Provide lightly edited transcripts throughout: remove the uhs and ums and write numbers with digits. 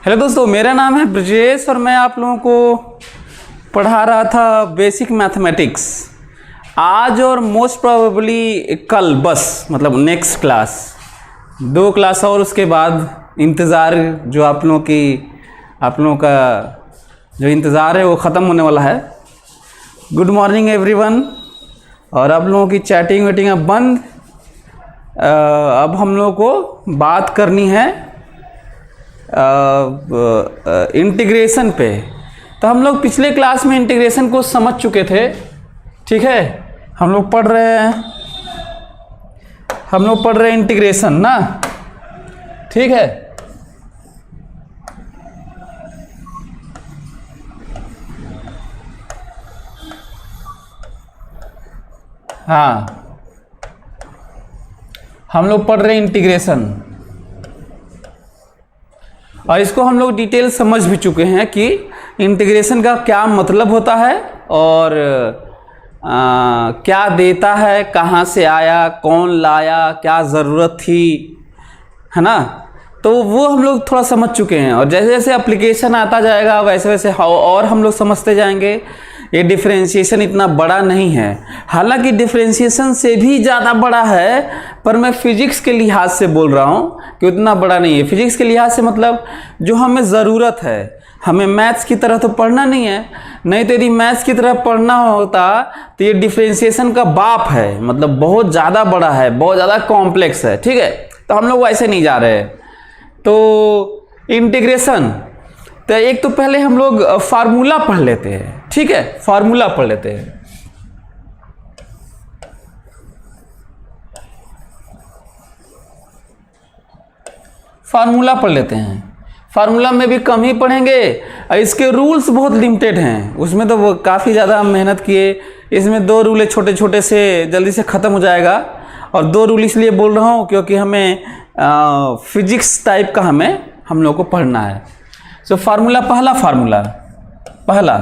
Hello दोस्तों, मेरा नाम है ब्रजेश और मैं आप लोगों को पढ़ा रहा था बेसिक मैथमेटिक्स। आज और मोस्ट प्रोबेबली कल, बस मतलब नेक्स्ट क्लास, 2 क्लास और उसके बाद इंतज़ार जो आप लोगों का जो इंतज़ार है वो ख़त्म होने वाला है। Good morning everyone. और आप लोगों की चैटिंग वेटिंग अब बंद। अब हम लोगों को बात करनी है इंटीग्रेशन पे। तो हम लोग पिछले क्लास में इंटीग्रेशन को समझ चुके थे, ठीक है। हम लोग पढ़ रहे हैं इंटीग्रेशन ना, ठीक है। हाँ, हम लोग पढ़ रहे हैं इंटीग्रेशन और इसको हम लोग डिटेल समझ भी चुके हैं कि इंटीग्रेशन का क्या मतलब होता है और क्या देता है, कहाँ से आया, कौन लाया, क्या ज़रूरत थी, है ना। तो वो हम लोग थोड़ा समझ चुके हैं और जैसे जैसे एप्लीकेशन आता जाएगा वैसे वैसे और हम लोग समझते जाएंगे। ये डिफरेंशिएशन इतना बड़ा नहीं है, हालांकि डिफरेंशिएशन से भी ज़्यादा बड़ा है, पर मैं फिजिक्स के लिहाज से बोल रहा हूँ कि उतना बड़ा नहीं है। फिजिक्स के लिहाज से मतलब जो हमें ज़रूरत है, हमें मैथ्स की तरह तो पढ़ना नहीं है। नहीं तो यदि मैथ्स की तरह पढ़ना होता तो ये डिफरेंशिएशन का बाप है, मतलब बहुत ज़्यादा बड़ा है, बहुत ज़्यादा कॉम्प्लेक्स है, ठीक है। तो हम लोग वैसे नहीं जा रहे। तो इंटीग्रेशन, तो एक तो पहले हम लोग फार्मूला पढ़ लेते हैं, ठीक है। फार्मूला पढ़ लेते हैं। फार्मूला पढ़ लेते हैं। फार्मूला में भी कम ही पढ़ेंगे, इसके रूल्स बहुत लिमिटेड हैं। उसमें तो वो काफ़ी ज़्यादा हम मेहनत किए। इसमें 2 रूल है, छोटे छोटे से, जल्दी से ख़त्म हो जाएगा। और 2 रूल इसलिए बोल रहा हूँ क्योंकि हमें फिजिक्स टाइप का हम लोग को पढ़ना है। तो फार्मूला, पहला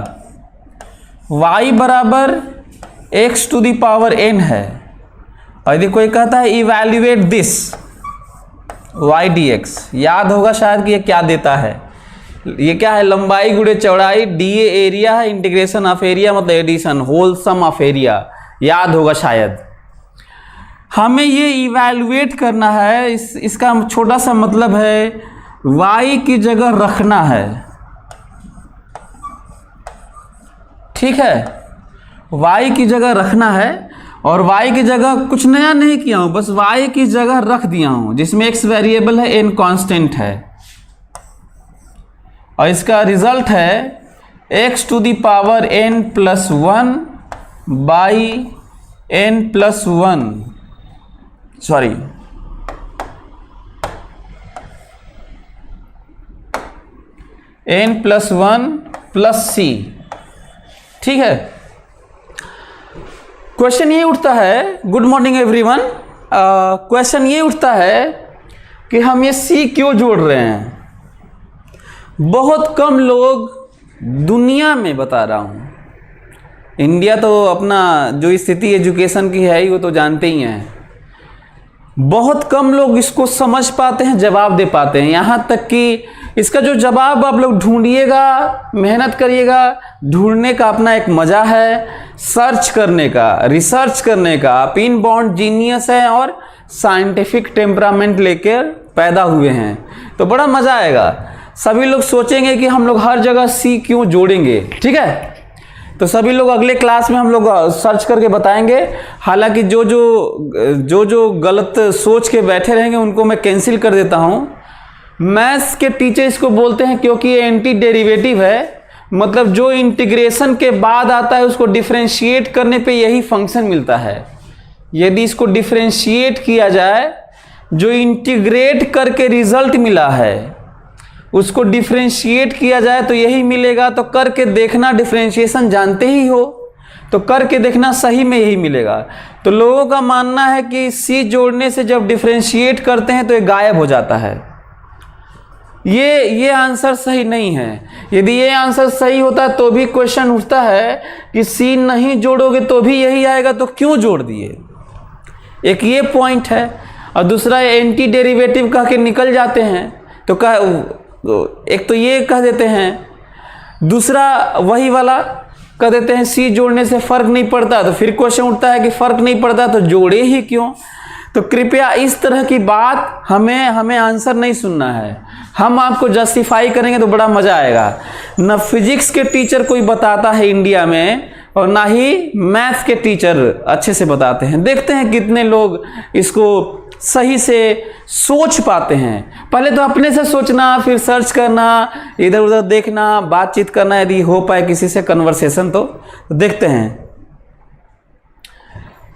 y बराबर x to the power n है। और यदि कोई कहता है इवैल्यूएट दिस y dx, याद होगा शायद कि ये क्या देता है। ये क्या है? लंबाई गुणे चौड़ाई, dA एरिया है, इंटीग्रेशन ऑफ एरिया मतलब addition, whole sum of area, याद होगा शायद। हमें ये इवैल्यूएट करना है। इसका छोटा सा मतलब है y की जगह रखना है, ठीक है। y की जगह रखना है और y की जगह कुछ नया नहीं किया हूं, बस y की जगह रख दिया हूं, जिसमें x वेरिएबल है, n कांस्टेंट है। और इसका रिजल्ट है x to the power n plus 1 by n plus 1, sorry n plus 1 plus c, ठीक है। क्वेश्चन ये उठता है, गुड मॉर्निंग एवरीवन। क्वेश्चन ये उठता है कि हम ये c क्यों जोड़ रहे हैं। बहुत कम लोग दुनिया में, बता रहा हूँ, इंडिया तो अपना जो स्थिति एजुकेशन की है वो तो जानते ही हैं। बहुत कम लोग इसको समझ पाते हैं, जवाब दे पाते हैं। यहाँ तक कि इसका जो जवाब आप लोग ढूंढिएगा, मेहनत करिएगा, ढूंढने का अपना एक मज़ा है, सर्च करने का, रिसर्च करने का। आप इनबॉर्न जीनियस हैं और साइंटिफिक टेम्परामेंट लेकर पैदा हुए हैं, तो बड़ा मज़ा आएगा। सभी लोग सोचेंगे कि हम लोग हर जगह सी क्यों जोड़ेंगे, ठीक है। तो सभी लोग अगले क्लास में हम लोग सर्च करके बताएंगे। हालांकि जो गलत सोच के बैठे रहेंगे उनको मैं कैंसिल कर देता हूँ। मैथ्स के टीचर इसको बोलते हैं क्योंकि ये एंटी डेरिवेटिव है, मतलब जो इंटीग्रेशन के बाद आता है उसको डिफरेंशिएट करने पे यही फंक्शन मिलता है। यदि इसको डिफरेंशिएट किया जाए, जो इंटीग्रेट करके रिजल्ट मिला है उसको डिफरेंशिएट किया जाए तो यही मिलेगा। तो करके देखना, डिफरेंशिएशन जानते ही हो तो करके देखना, सही में यही मिलेगा। तो लोगों का मानना है कि सी जोड़ने से जब डिफरेंशिएट करते हैं तो ये गायब हो जाता है। ये आंसर सही नहीं है। यदि ये आंसर सही होता तो भी क्वेश्चन उठता है कि सी नहीं जोड़ोगे तो भी यही आएगा, तो क्यों जोड़ दिए। एक ये पॉइंट है। और दूसरा एंटी डेरिवेटिव कह के निकल जाते हैं, तो एक तो ये कह देते हैं, दूसरा वही वाला कह देते हैं सी जोड़ने से फर्क नहीं पड़ता। तो फिर क्वेश्चन उठता है कि फर्क नहीं पड़ता तो जोड़े ही क्यों। तो कृपया इस तरह की बात हमें आंसर नहीं सुनना है, हम आपको जस्टिफाई करेंगे तो बड़ा मजा आएगा। न फिजिक्स के टीचर कोई बताता है इंडिया में और ना ही मैथ्स के टीचर अच्छे से बताते हैं। देखते हैं कितने लोग इसको सही से सोच पाते हैं। पहले तो अपने से सोचना, फिर सर्च करना, इधर उधर देखना, बातचीत करना, यदि हो पाए किसी से कन्वर्सेशन तो देखते हैं।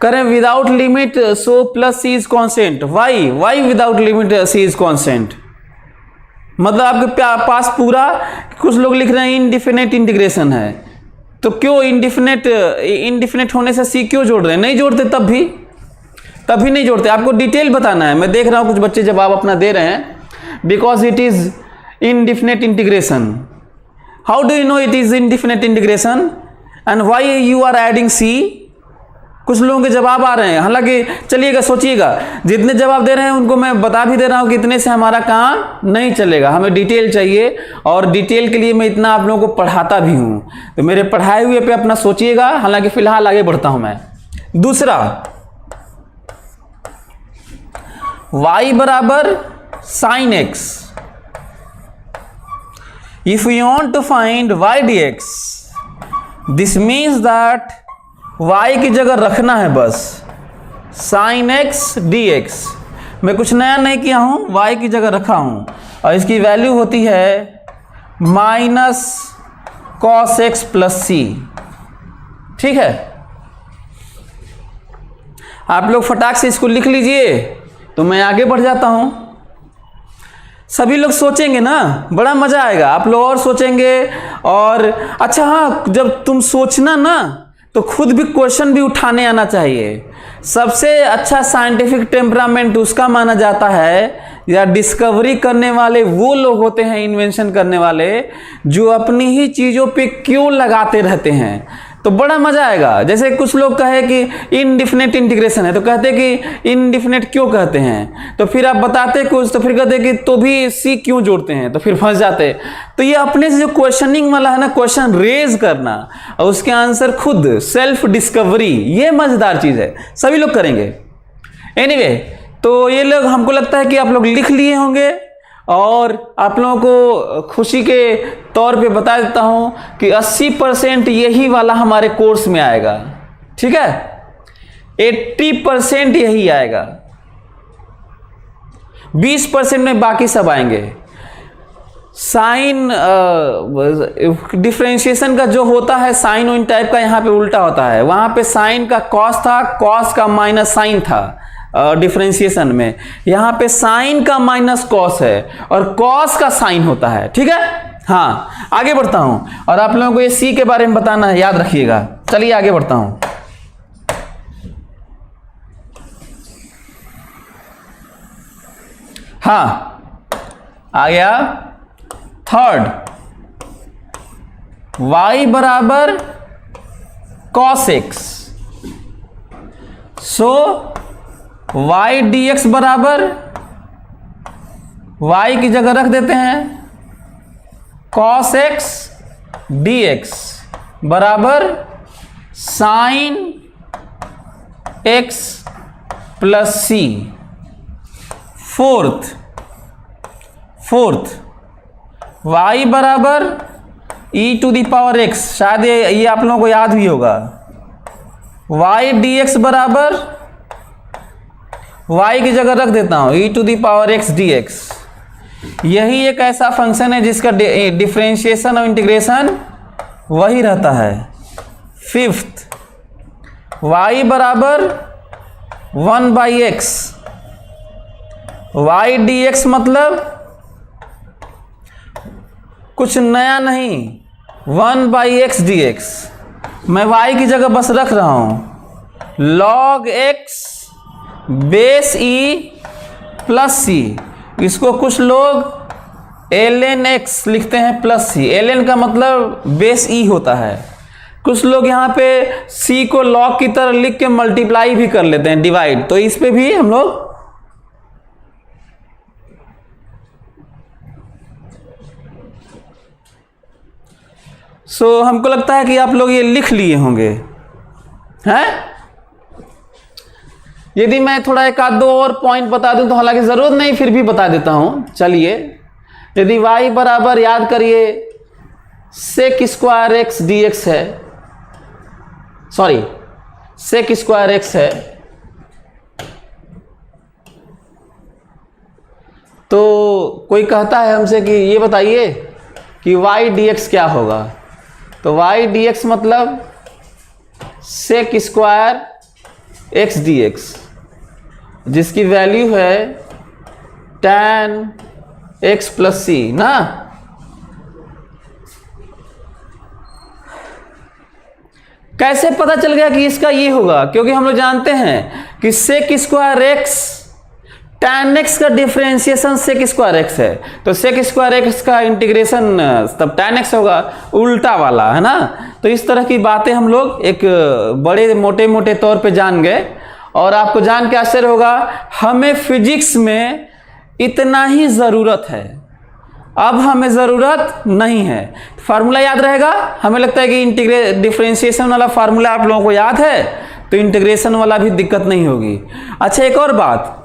करें without limit so plus C is constant. Why without limit C is constant, मतलब आपके पास पूरा, कुछ लोग लिख रहे हैं इनडिफिनिट इंटीग्रेशन है, तो क्यों इनडिफिनिट होने से सी क्यों जोड़ रहे हैं? नहीं जोड़ते तब भी नहीं जोड़ते। आपको डिटेल बताना है। मैं देख रहा हूं कुछ बच्चे जवाब अपना दे रहे हैं, because it is indefinite integration. How do you know it is indefinite integration and why you are adding C? कुछ लोगों के जवाब आ रहे हैं। हालांकि चलिएगा, सोचिएगा, जितने जवाब दे रहे हैं उनको मैं बता भी दे रहा हूं कि इतने से हमारा काम नहीं चलेगा, हमें डिटेल चाहिए, और डिटेल के लिए मैं इतना आप लोगों को पढ़ाता भी हूं। तो मेरे पढ़ाए हुए पे अपना सोचिएगा। हालांकि फिलहाल आगे बढ़ता हूं मैं। दूसरा, y बराबर sine x. If you want to find y dx, this means that y की जगह रखना है बस साइन एक्स dx। मैं कुछ नया नहीं किया हूं, y की जगह रखा हूं और इसकी वैल्यू होती है माइनस कॉस एक्स प्लस सी। ठीक है, आप लोग फटाक से इसको लिख लीजिए तो मैं आगे बढ़ जाता हूं। सभी लोग सोचेंगे ना, बड़ा मजा आएगा, आप लोग और सोचेंगे। और अच्छा हाँ, जब तुम सोचना ना तो खुद भी क्वेश्चन भी उठाने आना चाहिए। सबसे अच्छा साइंटिफिक टेम्परामेंट उसका माना जाता है, या डिस्कवरी करने वाले वो लोग होते हैं, इन्वेंशन करने वाले, जो अपनी ही चीजों पे क्यों लगाते रहते हैं। तो बड़ा मजा आएगा। जैसे कुछ लोग कहे कि इनडिफिनिट इंटीग्रेशन है, तो कहते कि इनडिफिनिट क्यों कहते हैं, तो फिर आप बताते कुछ, तो फिर कहते कि तो भी सी क्यों जोड़ते हैं, तो फिर फंस जाते। तो ये अपने से जो क्वेश्चनिंग वाला है ना, क्वेश्चन रेज करना और उसके आंसर खुद, सेल्फ डिस्कवरी, ये मजेदार चीज है, सभी लोग करेंगे। एनीवे, तो ये लोग, हमको लगता है कि आप लोग लिख लिए होंगे, और आप लोगों को खुशी के तौर पे बता देता हूं कि 80% यही वाला हमारे कोर्स में आएगा। ठीक है, 80% यही आएगा, 20% में बाकी सब आएंगे। साइन डिफरेंशिएशन का जो होता है, साइन इन टाइप का यहाँ पे उल्टा होता है। वहां पे साइन का कॉस था, कॉस का माइनस साइन था डिफरेंशिएशन में। यहां पे साइन का माइनस कॉस है और कॉस का साइन होता है। ठीक है, हाँ, आगे बढ़ता हूं और आप लोगों को ये सी के बारे में बताना है, याद रखिएगा। चलिए आगे बढ़ता हूं। हाँ, आ गया थर्ड, y बराबर cos x, सो y dx बराबर, y की जगह रख देते हैं cos x dx बराबर sine x plus C. Fourth, y बराबर e to the power x, शायद ये आप लोगों को याद भी होगा। y dx बराबर, y की जगह रख देता हूं e to the power x dx। यही एक ऐसा फंक्शन है जिसका डिफरेंशिएशन और इंटीग्रेशन वही रहता है। फिफ्थ, y बराबर 1/x, y dx मतलब कुछ नया नहीं, 1/x dx। मैं y की जगह बस रख रहा हूं log x base e plus C. इसको कुछ लोग ln x लिखते हैं प्लस सी। ln का मतलब बेस e होता है। कुछ लोग यहाँ पे c को log की तरह लिख के मल्टीप्लाई भी कर लेते हैं, डिवाइड। तो इस पे भी हम लोग सो हमको लगता है कि आप लोग ये लिख लिए होंगे, हैं? यदि मैं थोड़ा एक आध दो और पॉइंट बता दूं तो, हालांकि जरूरत नहीं, फिर भी बता देता हूं। चलिए, यदि y बराबर, याद करिए, sec square x d x है, सॉरी सेक स्क्वायर एक्स है, तो कोई कहता है हमसे कि ये बताइए कि y dx क्या होगा। तो y dx मतलब sec square x d x, जिसकी वैल्यू है tan x प्लस सी ना। कैसे पता चल गया कि इसका ये होगा? क्योंकि हम लोग जानते हैं कि sec square x tan x का डिफरेंशिएशन सेक स्क्वायर एक्स है, तो सेक स्क्वायर एक्स का इंटीग्रेशन तब tan x होगा, उल्टा वाला, है ना। तो इस तरह की बातें हम लोग एक बड़े मोटे मोटे तौर पे जान गए। और आपको जान के आश्चर्य होगा, हमें फिजिक्स में इतना ही ज़रूरत है, अब हमें ज़रूरत नहीं है। फार्मूला याद रहेगा? हमें लगता है कि डिफरेंशिएशन वाला फार्मूला आप लोगों को याद है, तो इंटीग्रेशन वाला भी दिक्कत नहीं होगी। अच्छा, एक और बात,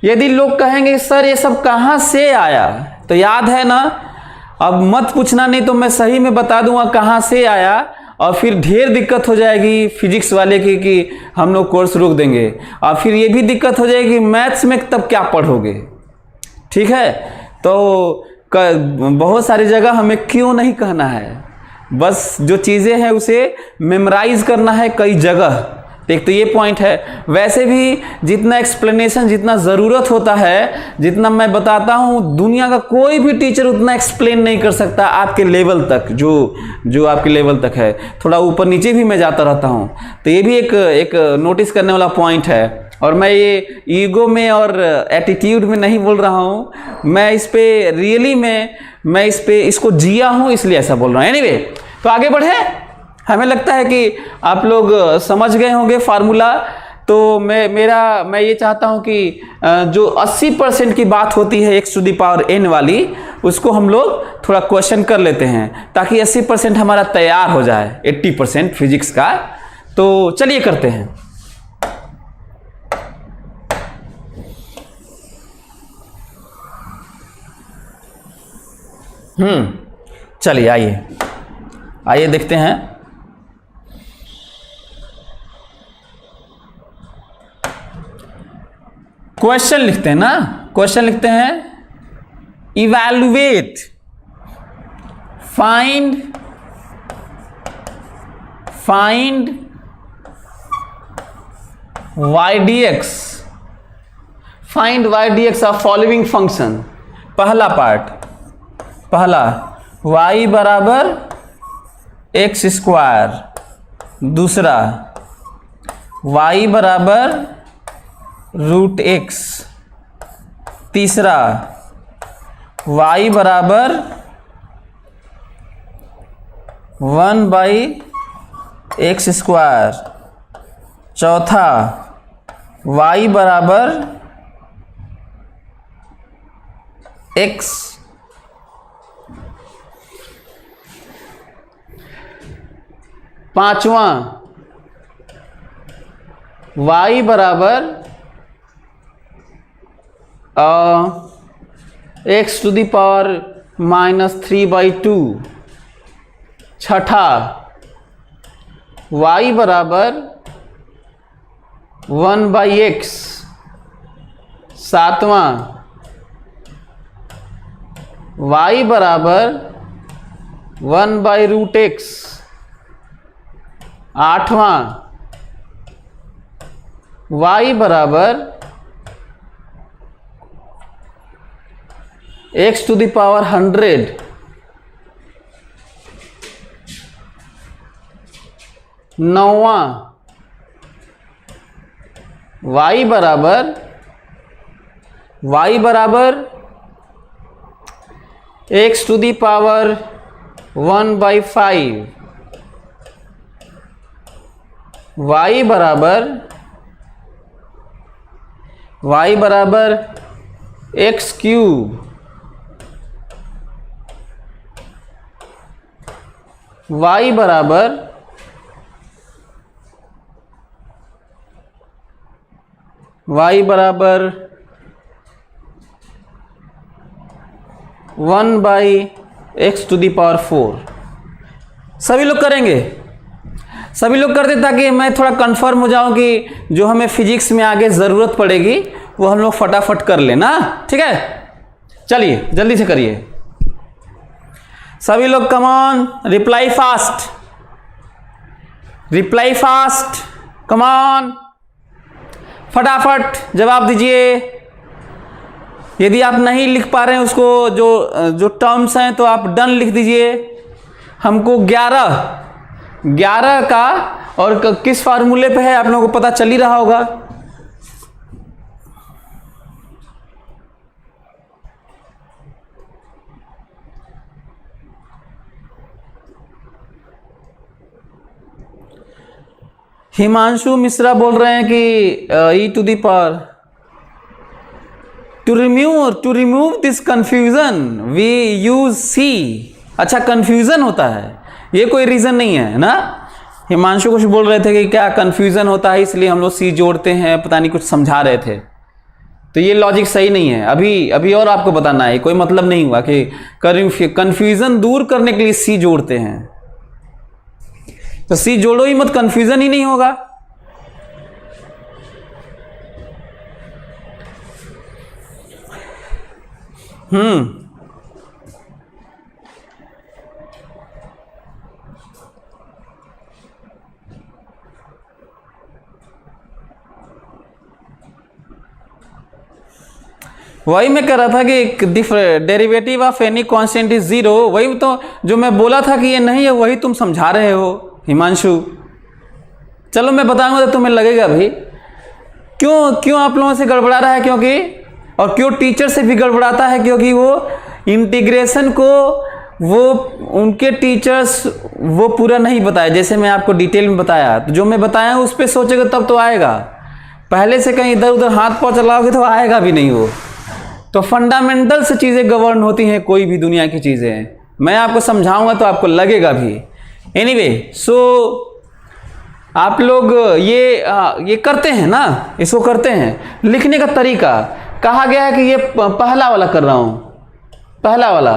यदि लोग कहेंगे सर ये सब कहाँ से आया, तो याद है ना, अब मत पूछना, नहीं तो मैं सही में बता दूंगा कहाँ से आया, और फिर ढेर दिक्कत हो जाएगी फिजिक्स वाले की कि हम लोग कोर्स रोक देंगे, और फिर ये भी दिक्कत हो जाएगी मैथ्स में तब क्या पढ़ोगे। ठीक है, तो बहुत सारी जगह हमें क्यों नहीं कहना है, बस जो चीज़ें हैं उसे मेमोराइज करना है कई जगह। एक तो ये पॉइंट है। वैसे भी जितना एक्सप्लेनेशन, जितना ज़रूरत होता है, जितना मैं बताता हूँ, दुनिया का कोई भी टीचर उतना एक्सप्लेन नहीं कर सकता आपके लेवल तक, जो आपके लेवल तक है। थोड़ा ऊपर नीचे भी मैं जाता रहता हूँ, तो ये भी एक नोटिस करने वाला पॉइंट है। और मैं ये ईगो में और एटीट्यूड में नहीं बोल रहा हूँ, मैं इस पे रियली मैं इस पे इसको जिया हूँ, इसलिए ऐसा बोल रहा हूँ। एनीवे, तो आगे बढ़े। हमें लगता है कि आप लोग समझ गए होंगे फार्मूला। तो मैं ये चाहता हूं कि जो 80% की बात होती है x to the power n वाली, उसको हम लोग थोड़ा क्वेश्चन कर लेते हैं, ताकि 80% हमारा तैयार हो जाए 80% फिजिक्स का। तो चलिए करते हैं। चलिए आइए देखते हैं। क्वेश्चन लिखते हैं ना, क्वेश्चन लिखते हैं, evaluate, find y dx, find y dx of following function. पहला पार्ट, पहला y बराबर एक्स स्क्वायर, दूसरा y बराबर रूट एक्स, तीसरा y बराबर 1/x स्क्वायर, चौथा y बराबर x, पांचवा y बराबर एक्स टू दी पावर -3/2, छठा y बराबर 1/x, सातवां y बराबर 1/√x, आठवां y बराबर x टू दी पावर 100, नौवां y बराबर x to the power 1/5, y बराबर x क्यूब, y बराबर y बराबर 1/x⁴। सभी लोग करेंगे, सभी लोग करते, ताकि मैं थोड़ा कंफर्म हो जाऊं कि जो हमें फिजिक्स में आगे ज़रूरत पड़ेगी वो हम लोग फटाफट कर लेना। ठीक है, चलिए जल्दी से करिए सभी लोग। Come on, reply fast, reply fast, come on, फटाफट जवाब दीजिए। यदि आप नहीं लिख पा रहे हैं उसको, जो टर्म्स हैं, तो आप डन लिख दीजिए। हमको 11 का और किस फार्मूले पे है आप लोगों को पता चल ही रहा होगा। हिमांशु मिश्रा बोल रहे हैं कि e⁴ to remove this confusion we use c। अच्छा, कंफ्यूजन होता है, ये कोई रीजन नहीं है ना। हिमांशु कुछ बोल रहे थे कि क्या कंफ्यूजन होता है इसलिए हम लोग c जोड़ते हैं, पता नहीं कुछ समझा रहे थे। तो ये लॉजिक सही नहीं है। अभी और आपको बताना है, कोई मतलब नहीं हुआ कि कंफ्यूजन दूर करने के लिए c जोड़ते हैं। तो c जोड़ो ही मत, कंफ्यूजन ही नहीं होगा। वही मैं कह रहा था कि derivative of any constant is 0। वही तो जो मैं बोला था कि ये नहीं है, वही तुम समझा रहे हो हिमांशु। चलो मैं बताऊंगा तो तुम्हें लगेगा भी क्यों आप लोगों से गड़बड़ा रहा है, क्योंकि और क्यों टीचर से भी गड़बड़ाता है, क्योंकि वो इंटीग्रेशन को वो उनके टीचर्स वो पूरा नहीं बताया जैसे मैं आपको डिटेल में बताया। तो जो मैं बताया उस पर सोचेगा तब तो आएगा, पहले से कहीं इधर उधर हाथ पाँव चलाओगे तो आएगा भी नहीं वो। तो फंडामेंटल से चीज़ें गवर्न होती हैं, कोई भी दुनिया की चीज़ें मैं आपको समझाऊंगा तो आपको लगेगा भी। एनीवे, सो आप लोग ये करते हैं ना, इसको करते हैं। लिखने का तरीका कहा गया है कि ये पहला वाला कर रहा हूँ, पहला वाला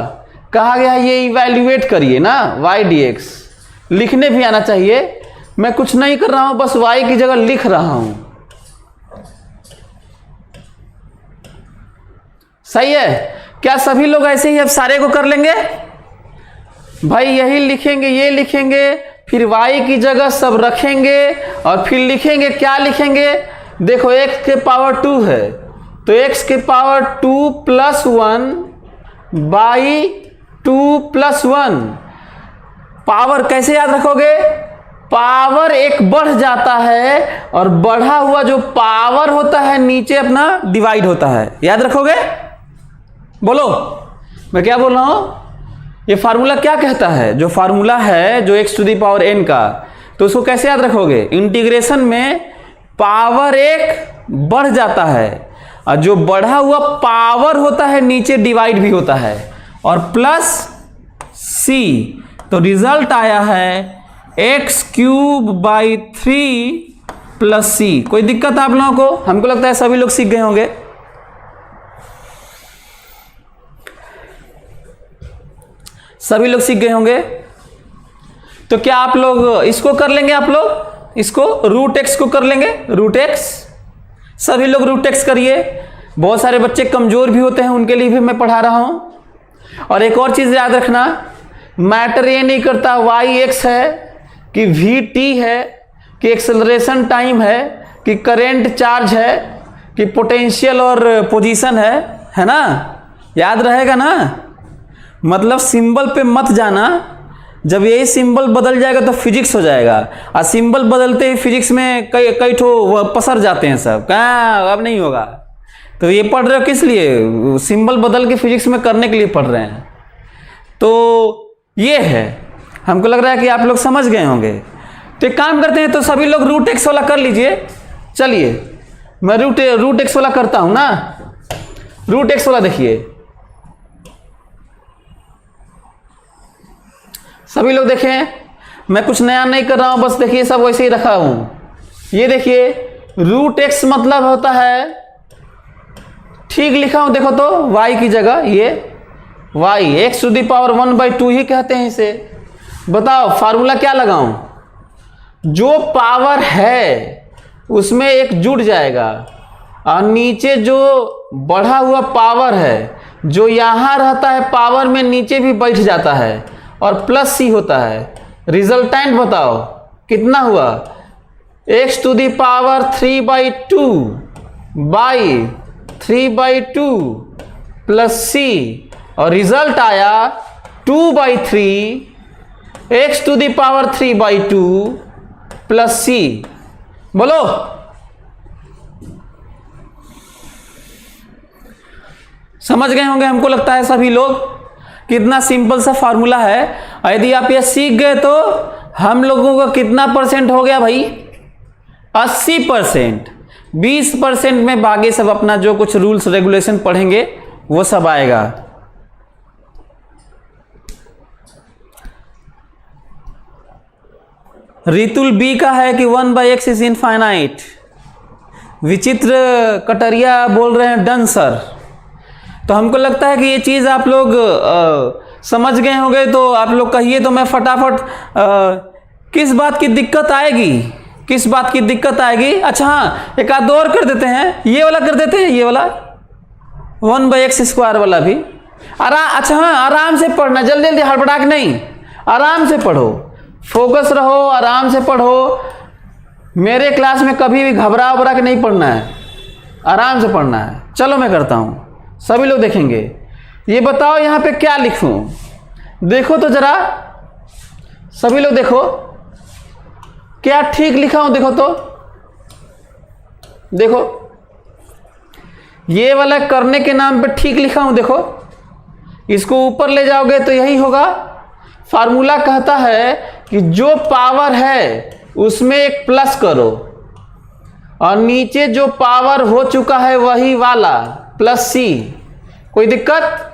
कहा गया है ये इवैल्यूएट करिए ना y dx। लिखने भी आना चाहिए, मैं कुछ नहीं कर रहा हूँ, बस y की जगह लिख रहा हूँ। सही है क्या? सभी लोग ऐसे ही अब सारे को कर लेंगे भाई, यही लिखेंगे, ये लिखेंगे, फिर y की जगह सब रखेंगे और फिर लिखेंगे। क्या लिखेंगे? देखो x के पावर 2 है तो x के पावर 2 + 1 बाई 2 + 1। पावर कैसे याद रखोगे? पावर एक बढ़ जाता है और बढ़ा हुआ जो पावर होता है नीचे अपना डिवाइड होता है। याद रखोगे? बोलो मैं क्या बोल रहा हूं? ये फार्मूला क्या कहता है? जो फार्मूला है जो x⁴n का, तो उसको कैसे याद रखोगे? इंटीग्रेशन में पावर एक बढ़ जाता है और जो बढ़ा हुआ पावर होता है नीचे डिवाइड भी होता है और प्लस c। तो रिजल्ट आया है x³ + c। कोई दिक्कत आप लोगों को? हमको लगता है सभी लोग सीख गए होंगे। सभी लोग सीख गए होंगे। तो क्या आप लोग इसको कर लेंगे? आप लोग इसको √x को कर लेंगे, √x। सभी लोग √x करिए। बहुत सारे बच्चे कमजोर भी होते हैं, उनके लिए भी मैं पढ़ा रहा हूं। और एक और चीज याद रखना, मैटर ये नहीं करता y(x) है कि v(t) है कि एक्सेलरेशन टाइम है कि करेंट चार्ज है कि पोटेंशियल और पोजीशन है ना? याद रहेगा ना? मतलब सिंबल पे मत जाना, जब यही सिंबल बदल जाएगा तो फिजिक्स हो जाएगा। और सिंबल बदलते ही फिजिक्स में कई ठो पसर जाते हैं सब, कहाँ अब नहीं होगा। तो ये पढ़ रहे हो किस लिए? सिंबल बदल के फिजिक्स में करने के लिए पढ़ रहे हैं। तो ये है, हमको लग रहा है कि आप लोग समझ गए होंगे। तो एक काम करते हैं, तो सभी लोग √x वाला कर लीजिए। चलिए मैं √x वाला करता हूं ना। √x वाला देखिए, सभी लोग देखें। मैं कुछ नया नहीं कर रहा हूं, बस देखिए सब वैसे ही रखा हूं। ये देखिए रूट एक्स मतलब होता है, ठीक लिखा हूं देखो तो, y की जगह ये y, x to the power 1/2 ही कहते हैं इसे। बताओ फार्मूला क्या लगाऊं? जो पावर है उसमें एक जुड़ जाएगा और नीचे जो बढ़ा हुआ पावर है जो यहां रहता है पावर में नीचे भी बैठ जाता है और प्लस सी होता है। रिजल्टेंट बताओ कितना हुआ? x to the power 3/2 by 3/2 plus C, और रिजल्ट आया 2/3 x to the power 3/2 plus C. बोलो समझ गए होंगे हमको लगता है सभी लोग, कितना सिंपल सा फार्मूला है। यदि आप ये सीख गए तो हम लोगों का कितना परसेंट हो गया भाई? 80%। 20% में बाकी सब अपना जो कुछ रूल्स रेगुलेशन पढ़ेंगे वो सब आएगा। रितुल बी का है कि 1/x इज इनफाइनाइट। विचित्र कटरिया बोल रहे हैं डन सर। तो हमको लगता है कि ये चीज़ आप लोग समझ गए होंगे, तो आप लोग कहिए तो मैं फटाफट किस बात की दिक्कत आएगी, किस बात की दिक्कत आएगी? अच्छा हाँ, एक आध और कर देते हैं, ये वाला कर देते हैं, ये वाला 1/x² वाला भी। अच्छा हाँ, आराम से पढ़ना, जल्दी जल्दी हड़बड़ा के नहीं, आराम से पढ़ो, फोकस रहो, आराम से पढ़ो। मेरे क्लास में कभी भी घबरा उबरा के नहीं पढ़ना है, आराम से पढ़ना है। चलो मैं करता हूँ, सभी लोग देखेंगे। ये बताओ यहाँ पे क्या लिखूं? देखो तो जरा, सभी लोग देखो क्या ठीक लिखा हूं, देखो तो, देखो ये वाला करने के नाम पे ठीक लिखा हूं, देखो इसको ऊपर ले जाओगे तो यही होगा। फार्मूला कहता है कि जो पावर है उसमें एक प्लस करो और नीचे जो पावर हो चुका है वही वाला प्लस सी। कोई दिक्कत?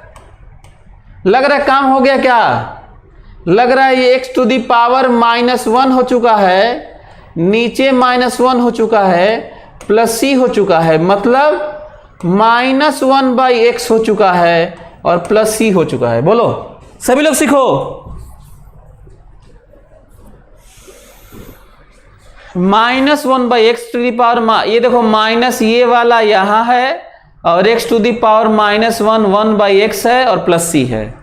लग रहा है काम हो गया क्या? लग रहा है ये x टू दी पावर -1 हो चुका है, नीचे -1 हो चुका है, प्लस सी हो चुका है, मतलब -1/x हो चुका है और प्लस सी हो चुका है। बोलो सभी लोग सीखो। -1/x टू दी पावर, ये देखो माइनस ये वाला यहां है और x to the power -1 1/x है और प्लस सी है।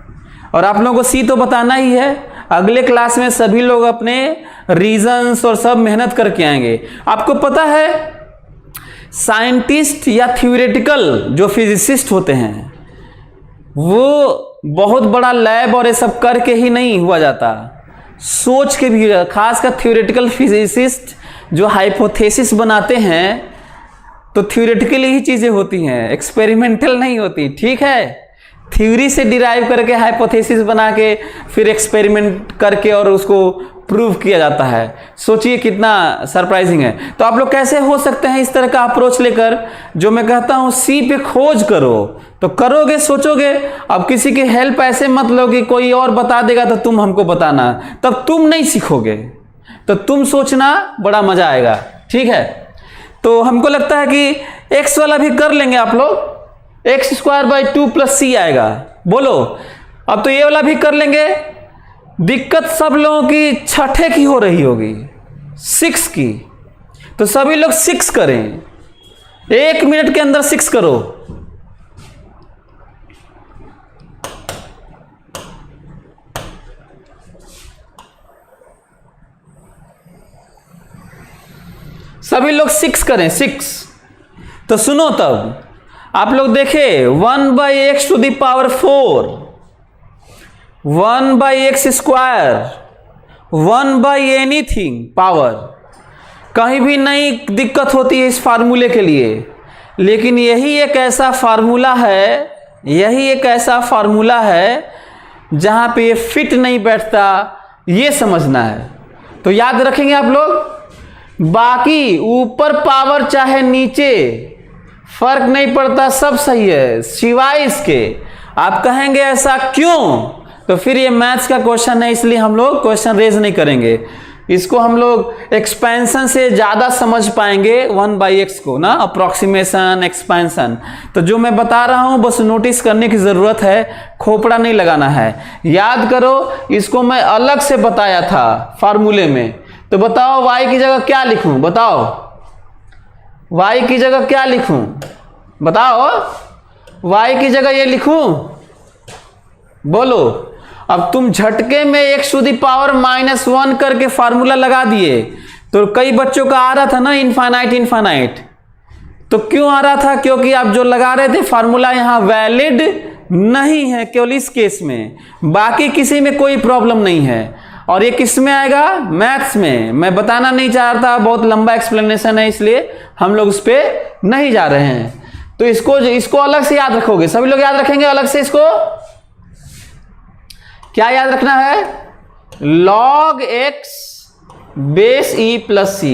और आप लोगों को सी तो बताना ही है। अगले क्लास में सभी लोग अपने रीजंस और सब मेहनत करके आएंगे। आपको पता है साइंटिस्ट या थ्योरेटिकल जो फिजिसिस्ट होते हैं वो बहुत बड़ा लैब और ये सब करके ही नहीं हुआ जाता, सोच के भी। खासकर थ्योरेटिकल फिजिसिस्ट जो हाइपोथेसिस बनाते हैं तो थ्योरेटिकली ही चीज़ें होती हैं, एक्सपेरिमेंटल नहीं होती, ठीक है। थ्योरी से डिराइव करके हाइपोथेसिस बना के फिर एक्सपेरिमेंट करके और उसको प्रूव किया जाता है। सोचिए कितना सरप्राइजिंग है। तो आप लोग कैसे हो सकते हैं इस तरह का अप्रोच लेकर, जो मैं कहता हूँ सी पे खोज करो तो करोगे, सोचोगे। अब किसी की हेल्प ऐसे मत लो कि कोई और बता देगा तो तुम हमको बताना, तब तुम नहीं सीखोगे। तो तुम सोचना, बड़ा मजा आएगा, ठीक है। तो हमको लगता है कि x वाला भी कर लेंगे आप लोग, x² प्लस सी आएगा। बोलो अब तो ये वाला भी कर लेंगे। दिक्कत सब लोगों की छठे की हो रही होगी, 6 की। तो सभी लोग 6 करें, 1 मिनट के अंदर 6 करो। सभी लोग 6 करें, 6। तो सुनो तब आप लोग देखे 1/x to the power 4, 1/x², one by anything power. कहीं भी नहीं दिक्कत होती है इस फार्मूले के लिए। लेकिन यही एक ऐसा फार्मूला है, यही एक ऐसा फार्मूला है जहां पे ये फिट नहीं बैठता, ये समझना है। तो याद रखेंगे आप लोग। बाकी ऊपर पावर चाहे नीचे फर्क नहीं पड़ता, सब सही है, सिवाय इसके। आप कहेंगे ऐसा क्यों? तो फिर ये मैथ्स का क्वेश्चन है, इसलिए हम लोग क्वेश्चन रेज नहीं करेंगे। इसको हम लोग एक्सपेंशन से ज़्यादा समझ पाएंगे 1/x को ना, अप्रोक्सीमेशन, एक्सपेंशन। तो जो मैं बता रहा हूँ बस नोटिस करने की ज़रूरत है, खोपड़ा नहीं लगाना है। याद करो, इसको मैं अलग से बताया था फार्मूले में। तो बताओ y की जगह क्या लिखूं? बताओ y की जगह क्या लिखूं? बताओ y की जगह ये लिखूं? बोलो। अब तुम झटके में x⁻⁻1 करके फार्मूला लगा दिए, तो कई बच्चों का आ रहा था ना इनफाइनाइट। तो क्यों आ रहा था? क्योंकि आप जो लगा रहे थे फार्मूला यहां वैलिड नहीं है, केवल इस केस में, बाकी किसी में कोई प्रॉब्लम नहीं है। और ये किस में आएगा? मैथ्स में। मैं बताना नहीं चाह रहा था, बहुत लंबा एक्सप्लेनेशन है, इसलिए हम लोग उस पर नहीं जा रहे हैं। तो इसको अलग से याद रखोगे, सभी लोग याद रखेंगे अलग से। इसको क्या याद रखना है? log x base e plus c,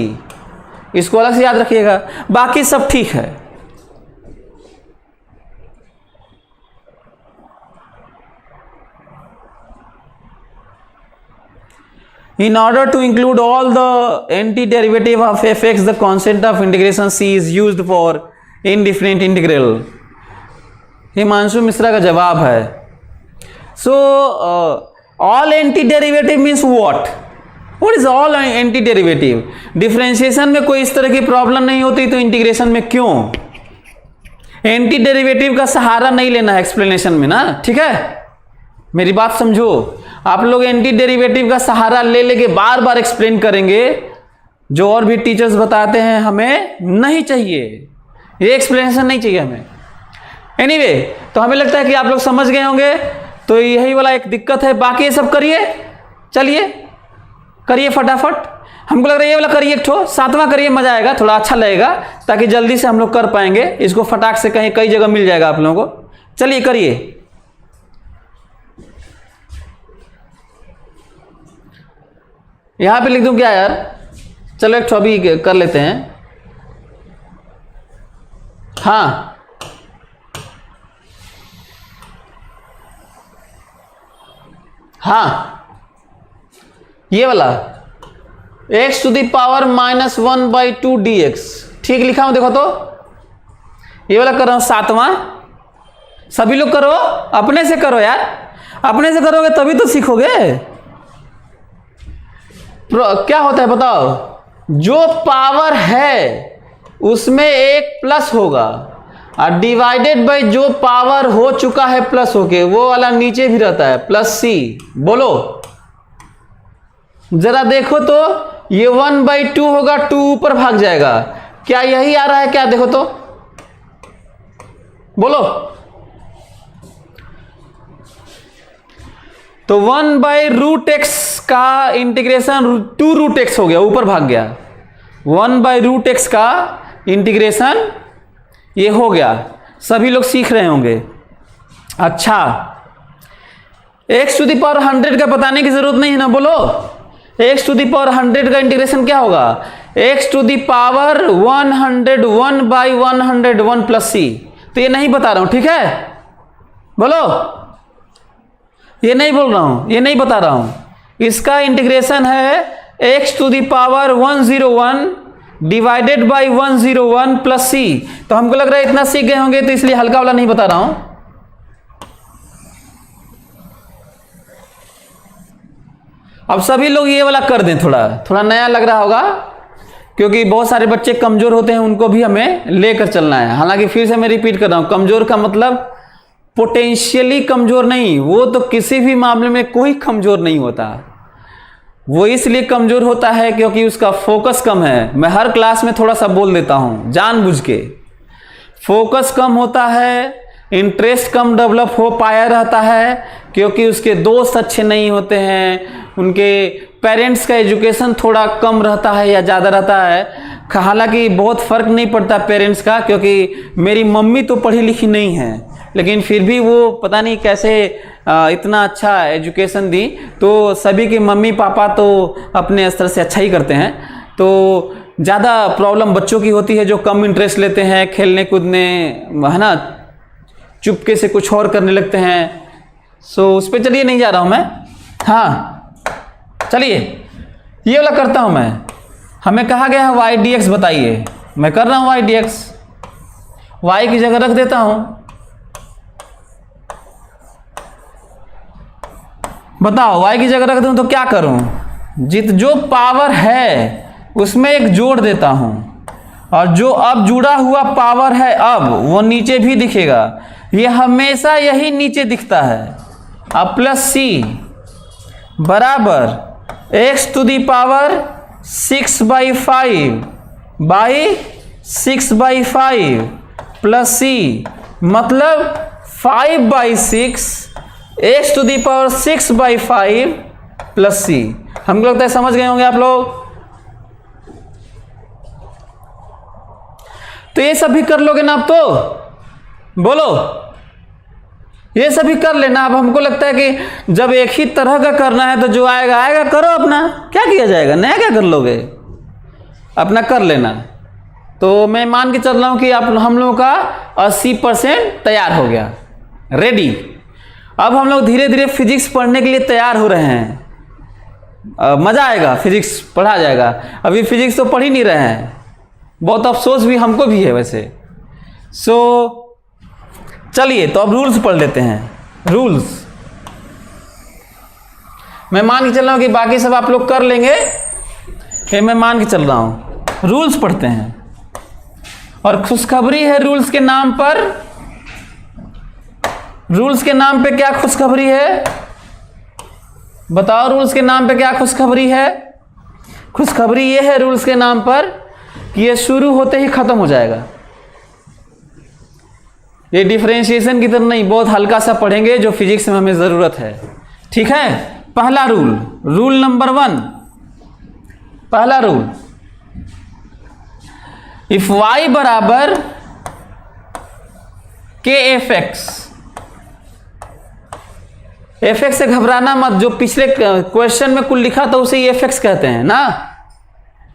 इसको अलग से याद रखिएगा, बाकी सब ठीक है। In order to include all the antiderivative of fx, the constant of integration c is used for indefinite integral। Himanshu Mishra का जवाब है। So all antiderivative means what? What is all antiderivative? Differentiation में कोई इस तरह की प्रॉब्लम नहीं होती, तो इंटीग्रेशन में क्यों? एंटीडेरिवेटिव का सहारा नहीं लेना है एक्सप्लेनेशन में ना, ठीक है? मेरी बात समझो। आप लोग एंटीडेरिवेटिव का सहारा ले लेके बार बार एक्सप्लेन करेंगे, जो और भी टीचर्स बताते हैं, हमें नहीं चाहिए, ये एक्सप्लेनेशन नहीं चाहिए हमें। एनीवे, तो हमें लगता है कि आप लोग समझ गए होंगे। तो यही वाला एक दिक्कत है, बाकी ये सब करिए, चलिए करिए फटाफट। हमको लग रहा है ये वाला करिए, एक ठो 7वां करिए, मजा आएगा, थोड़ा अच्छा लगेगा, ताकि जल्दी से हम लोग कर पाएंगे इसको। फटाक से कहीं कई जगह मिल जाएगा आप लोगों को। चलिए करिए। यहां पे लिख दूं क्या यार? चलो एक ठो अभी कर लेते हैं। हाँ, हाँ, ये वाला x⁻⁻1/2 dx, ठीक लिखा हूं, देखो तो ये वाला कर रहा हूं 7वां। सभी लोग करो, अपने से करो यार, अपने से करोगे तभी तो सीखोगे। क्या होता है बताओ? जो पावर है उसमें एक प्लस होगा, और डिवाइडेड बाय जो पावर हो चुका है प्लस होके, वो वाला नीचे भी रहता है, प्लस c। बोलो जरा देखो तो, ये 1/2 होगा, 2 ऊपर भाग जाएगा, क्या यही आ रहा है क्या? देखो तो, बोलो। तो 1/√x का इंटीग्रेशन 2√x हो गया, ऊपर भाग गया। 1/√x का इंटीग्रेशन ये हो गया, सभी लोग सीख रहे होंगे। अच्छा, x⁻100 का बताने की जरूरत नहीं है ना, बोलो। x⁻100 का इंटीग्रेशन क्या होगा? x⁻101/101 plus c। तो ये नहीं बता रहा हूं, ठीक है? बोलो, ये नहीं बोल रहा हूं, ये नहीं बता रहा हूं। इसका इंटीग्रेशन है x⁻101 divided by 101 plus c। तो हमको लग रहा है इतना सीख गए होंगे, तो इसलिए हल्का वाला नहीं बता रहा हूं। अब सभी लोग ये वाला कर दें, थोड़ा थोड़ा नया लग रहा होगा, क्योंकि बहुत सारे बच्चे कमजोर होते हैं, उनको भी हमें लेकर चलना है। हालांकि फिर से मैं रिपीट कर रहा हूं, कमजोर का मतलब पोटेंशियली कमजोर नहीं, वो तो किसी भी मामले में कोई कमजोर नहीं होता। वो इसलिए कमजोर होता है क्योंकि उसका फोकस कम है। मैं हर क्लास में थोड़ा सा बोल देता हूं जानबूझ के, फोकस कम होता है, इंटरेस्ट कम डेवलप हो पाया रहता है, क्योंकि उसके दोस्त अच्छे नहीं होते हैं, उनके पेरेंट्स का एजुकेशन थोड़ा कम रहता है या ज़्यादा रहता है। हालांकि बहुत फ़र्क नहीं पड़ता पेरेंट्स का, क्योंकि मेरी मम्मी तो पढ़ी लिखी नहीं है, लेकिन फिर भी वो पता नहीं कैसे इतना अच्छा एजुकेशन दी। तो सभी के मम्मी पापा तो अपने स्तर से अच्छा ही करते हैं। तो ज़्यादा प्रॉब्लम बच्चों की होती है जो कम इंटरेस्ट लेते हैं खेलने कूदने, है ना, चुपके से कुछ और करने लगते हैं, सो उस पर चलिए, नहीं जा रहा हूं मैं। हाँ चलिए, ये वाला करता हूं मैं। हमें कहा गया है y dx बताइए, मैं कर रहा हूं y dx। y की जगह रख देता हूं, बताओ y की जगह रख दूं तो क्या करूं? जो पावर है उसमें एक जोड़ देता हूं, और जो अब जुड़ा हुआ पावर है अब वो नीचे भी दिखेगा। ये हमेशा यही नीचे दिखता है। अब प्लस c बराबर x to the power 6/5 by 6/5 plus c, मतलब 5/6 x to the power 6/5 plus c। हमको लगता है समझ गए होंगे आप लोग। तो ये सब भी कर लोगे ना आप? तो बोलो, ये सब भी कर लेना। अब हमको लगता है कि जब एक ही तरह का करना है तो जो आएगा आएगा, करो अपना, क्या किया जाएगा, नया क्या कर लोगे, अपना कर लेना। तो मैं मान के चल रहा हूं कि आप हम लोगों का 80% तैयार हो गया, रेडी। अब हम लोग धीरे धीरे फिजिक्स पढ़ने के लिए तैयार हो रहे हैं। मजा आएगा, फिजिक्स पढ़ा जाएगा। अभी फिजिक्स तो पढ़ ही नहीं रहे हैं, बहुत अफसोस भी हमको भी है वैसे। सो चलिए, तो अब रूल्स पढ़ लेते हैं। रूल्स मैं मान के चल रहा हूं कि बाकी सब आप लोग कर लेंगे, फिर मैं मान के चल रहा हूं। रूल्स पढ़ते हैं, और खुशखबरी है रूल्स के नाम पर। रूल्स के नाम पे क्या खुशखबरी है बताओ? रूल्स के नाम पे क्या खुशखबरी है? खुशखबरी ये है रूल्स के नाम पर कि ये शुरू होते ही खत्म हो जाएगा। ये डिफरेंशिएशन की तरह नहीं, बहुत हल्का सा पढ़ेंगे जो फिजिक्स में हमें जरूरत है। ठीक है, पहला रूल, रूल नंबर 1, पहला रूल, इफ y बराबर kfx, fx से घबराना मत, जो पिछले क्वेश्चन में कुल लिखा था उसे fx कहते हैं ना,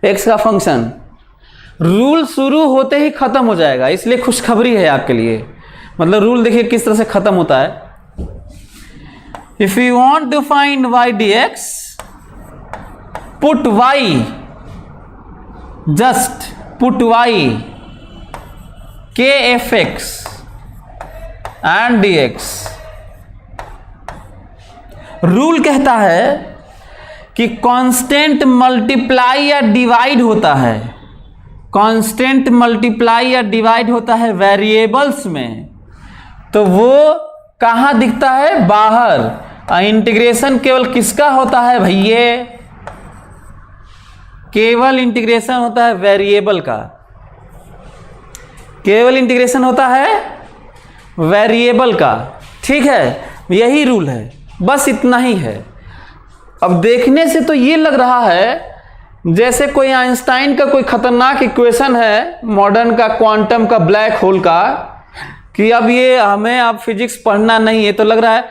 x का फंक्शन। रूल शुरू होते ही खत्म हो जाएगा, इसलिए खुशखबरी है आपके लिए। मतलब रूल देखिए किस तरह से खत्म होता है। If you want to find y dx, put y, just put y kfx and dx। Rule कहता है कि कांस्टेंट मल्टीप्लाई या डिवाइड होता है, कांस्टेंट मल्टीप्लाई या डिवाइड होता है वेरिएबल्स में, तो वो कहां दिखता है? बाहर। इंटीग्रेशन केवल किसका होता है भैया? केवल इंटीग्रेशन होता है वेरिएबल का, केवल इंटीग्रेशन होता है वेरिएबल का। ठीक है, यही रूल है, बस इतना ही है। अब देखने से तो ये लग रहा है जैसे कोई आइंस्टाइन का कोई खतरनाक इक्वेशन है, मॉडर्न का, क्वांटम का, ब्लैक होल का, कि अब ये हमें अब फिजिक्स पढ़ना नहीं है। तो लग रहा है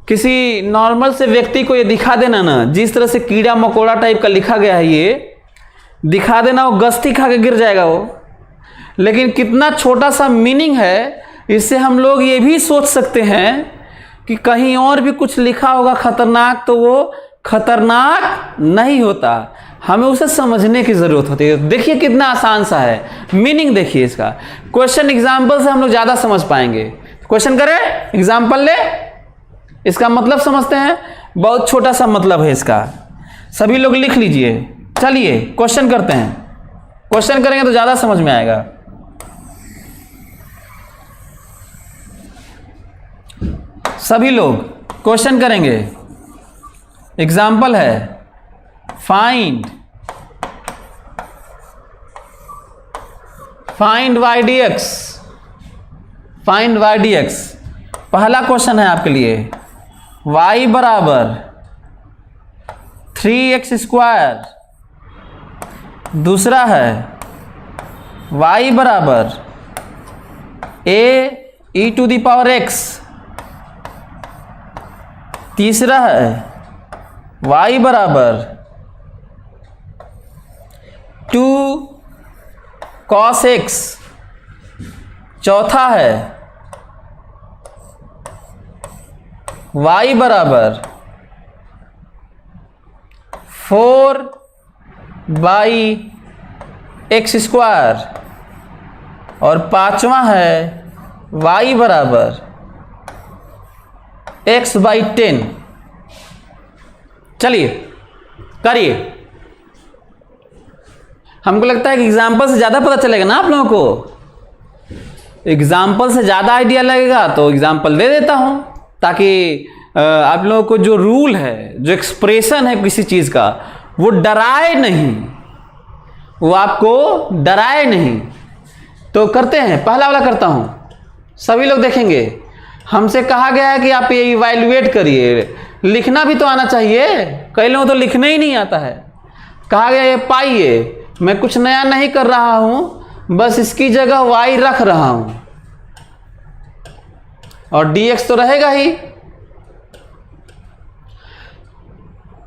किसी नॉर्मल से व्यक्ति को ये दिखा देना ना, जिस तरह से कीड़ा मकोड़ा टाइप का लिखा गया है, ये दिखा देना, वो गस्ती खा के गिर जाएगा वो। लेकिन कितना छोटा सा मीनिंग है, इससे हम लोग ये भी सोच सकते हैं कि कहीं और भी कुछ लिखा होगा खतरनाक, तो वो खतरनाक नहीं होता, हमें उसे समझने की जरूरत होती है। देखिए कितना आसान सा है, मीनिंग देखिए इसका। क्वेश्चन एग्जाम्पल से हम लोग ज्यादा समझ पाएंगे। क्वेश्चन करें, एग्जाम्पल ले, इसका मतलब समझते हैं। बहुत छोटा सा मतलब है इसका, सभी लोग लिख लीजिए। चलिए क्वेश्चन करते हैं, क्वेश्चन करेंगे तो ज्यादा समझ में आएगा। सभी लोग क्वेश्चन करेंगे। एग्जाम्पल है, find y dx, find y dx। पहला क्वेश्चन है आपके लिए, y बराबर 3x²। दूसरा है y बराबर a e⁻x। तीसरा है y बराबर 2cos x। चौथा है y बराबर 4/x², और पांचवा है y बराबर x/10। चलिए करिए। हमको लगता है कि एग्जाम्पल से ज़्यादा पता चलेगा ना आप लोगों को। एग्जाम्पल से ज़्यादा आइडिया लगेगा तो एग्जाम्पल दे देता हूँ, ताकि आप लोगों को जो रूल है, जो एक्सप्रेशन है किसी चीज़ का, वो डराए नहीं, वो आपको डराए नहीं। तो करते हैं, पहला वाला करता हूँ, सभी लोग देखेंगे। हमसे कहा गया है कि आप ये इवैल्यूएट करिए, लिखना भी तो आना चाहिए। कई लोगों तो लिखना ही नहीं आता है। कहा गया ये पाइए, मैं कुछ नया नहीं कर रहा हूँ, बस इसकी जगह y रख रहा हूँ, और dx तो रहेगा ही।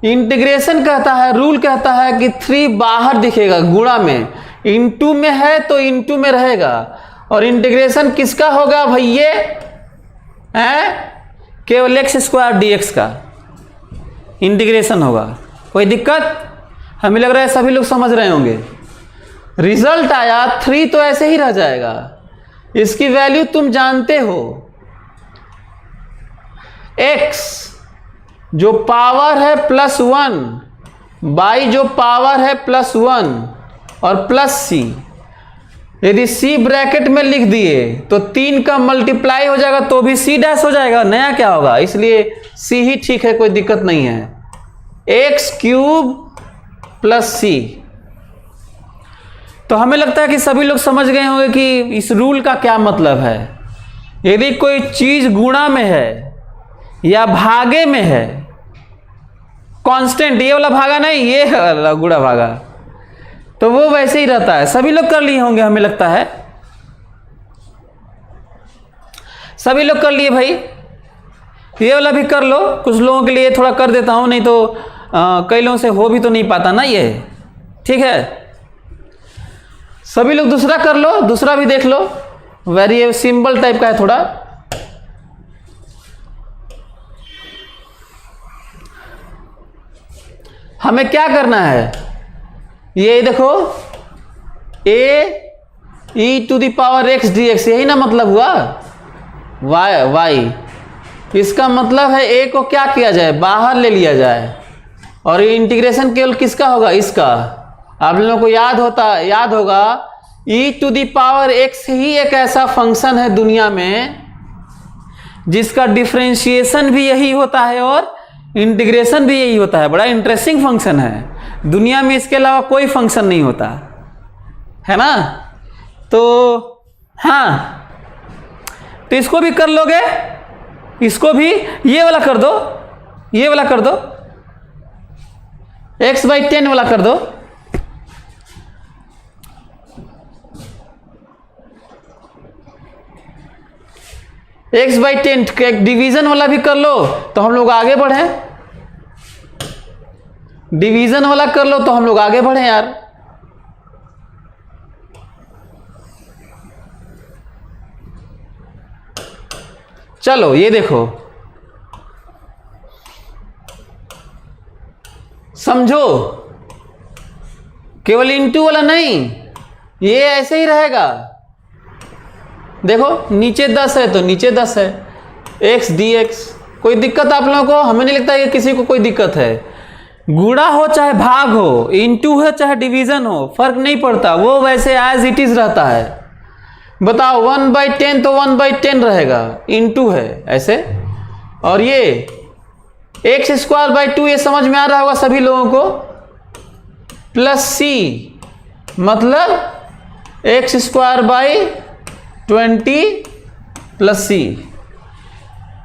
इंटीग्रेशन कहता है, रूल कहता है कि 3 बाहर दिखेगा गुणा में, इनटू में है तो इनटू में रहेगा। और इंटीग्रेशन किसका होगा भैया? केवल x² dx का इंटीग्रेशन होगा। कोई दिक्कत? हमें लग रहा है सभी लोग समझ रहे होंगे। रिजल्ट आया 3 तो ऐसे ही रह जाएगा। इसकी वैल्यू तुम जानते हो, x जो पावर है +1, y जो पावर है +1, और प्लस c। यदि c ब्रैकेट में लिख दिए तो 3 का मल्टीप्लाई हो जाएगा तो भी c डैश हो जाएगा, नया क्या होगा? इसलिए c ही ठीक है, कोई दिक्कत नहीं है। x³ + c। तो हमें लगता है कि सभी लोग समझ गए होंगे कि इस रूल का क्या मतलब है। यदि कोई चीज गुणा में है या भागे में है, कांस्टेंट, ये वाला भागा नहीं, ये वाला गुणा भागा, तो वो वैसे ही रहता है। सभी लोग कर लिए होंगे, हमें लगता है सभी लोग कर लिए भाई। ये वाला भी कर लो, कुछ लोगों के लिए थोड़ा कर देता हूं, नहीं तो कई लोगों से हो भी तो नहीं पाता ना ये। ठीक है, सभी लोग दूसरा कर लो, दूसरा भी देख लो। वेरिएबल सिंबल टाइप का है थोड़ा। हमें क्या करना है, ये देखो, e⁻x dx, यही ना मतलब हुआ, y। इसका मतलब है a को क्या किया जाए, बाहर ले लिया जाए, और ये इंटीग्रेशन केवल किसका होगा, इसका। आप लोगों को याद होगा e⁻x ही एक ऐसा फंक्शन है दुनिया में जिसका डिफरेंशिएशन भी यही होता है और इंटीग्रेशन भी यही होता है। बड़ा इंटरेस्टिंग फंक्शन है, दुनिया में इसके अलावा कोई फंक्शन नहीं होता है ना। तो हाँ, तो इसको भी कर लोगे, इसको भी, ये वाला कर दो, ये वाला कर दो, x/10 वाला कर दो। x/10 डिवीजन वाला भी कर लो तो हम लोग आगे बढ़े। डिवीजन वाला कर लो तो हम लोग आगे बढ़े यार। चलो ये देखो, समझो, केवल इंटू वाला नहीं, ये ऐसे ही रहेगा। देखो नीचे 10 है तो नीचे 10 है, x dx। कोई दिक्कत आप लोगों को? हमें नहीं लगता है कि किसी को कोई दिक्कत है। गुणा हो चाहे भाग हो, इंटू हो चाहे डिवीजन हो, फर्क नहीं पड़ता, वो वैसे एज इट इज रहता है। बताओ 1/10 तो 1/10 रहेगा, इंटू है ऐसे। और ये x²/2, ये समझ में आ रहा होगा सभी लोगों को, प्लस c मतलब x²/20 + c।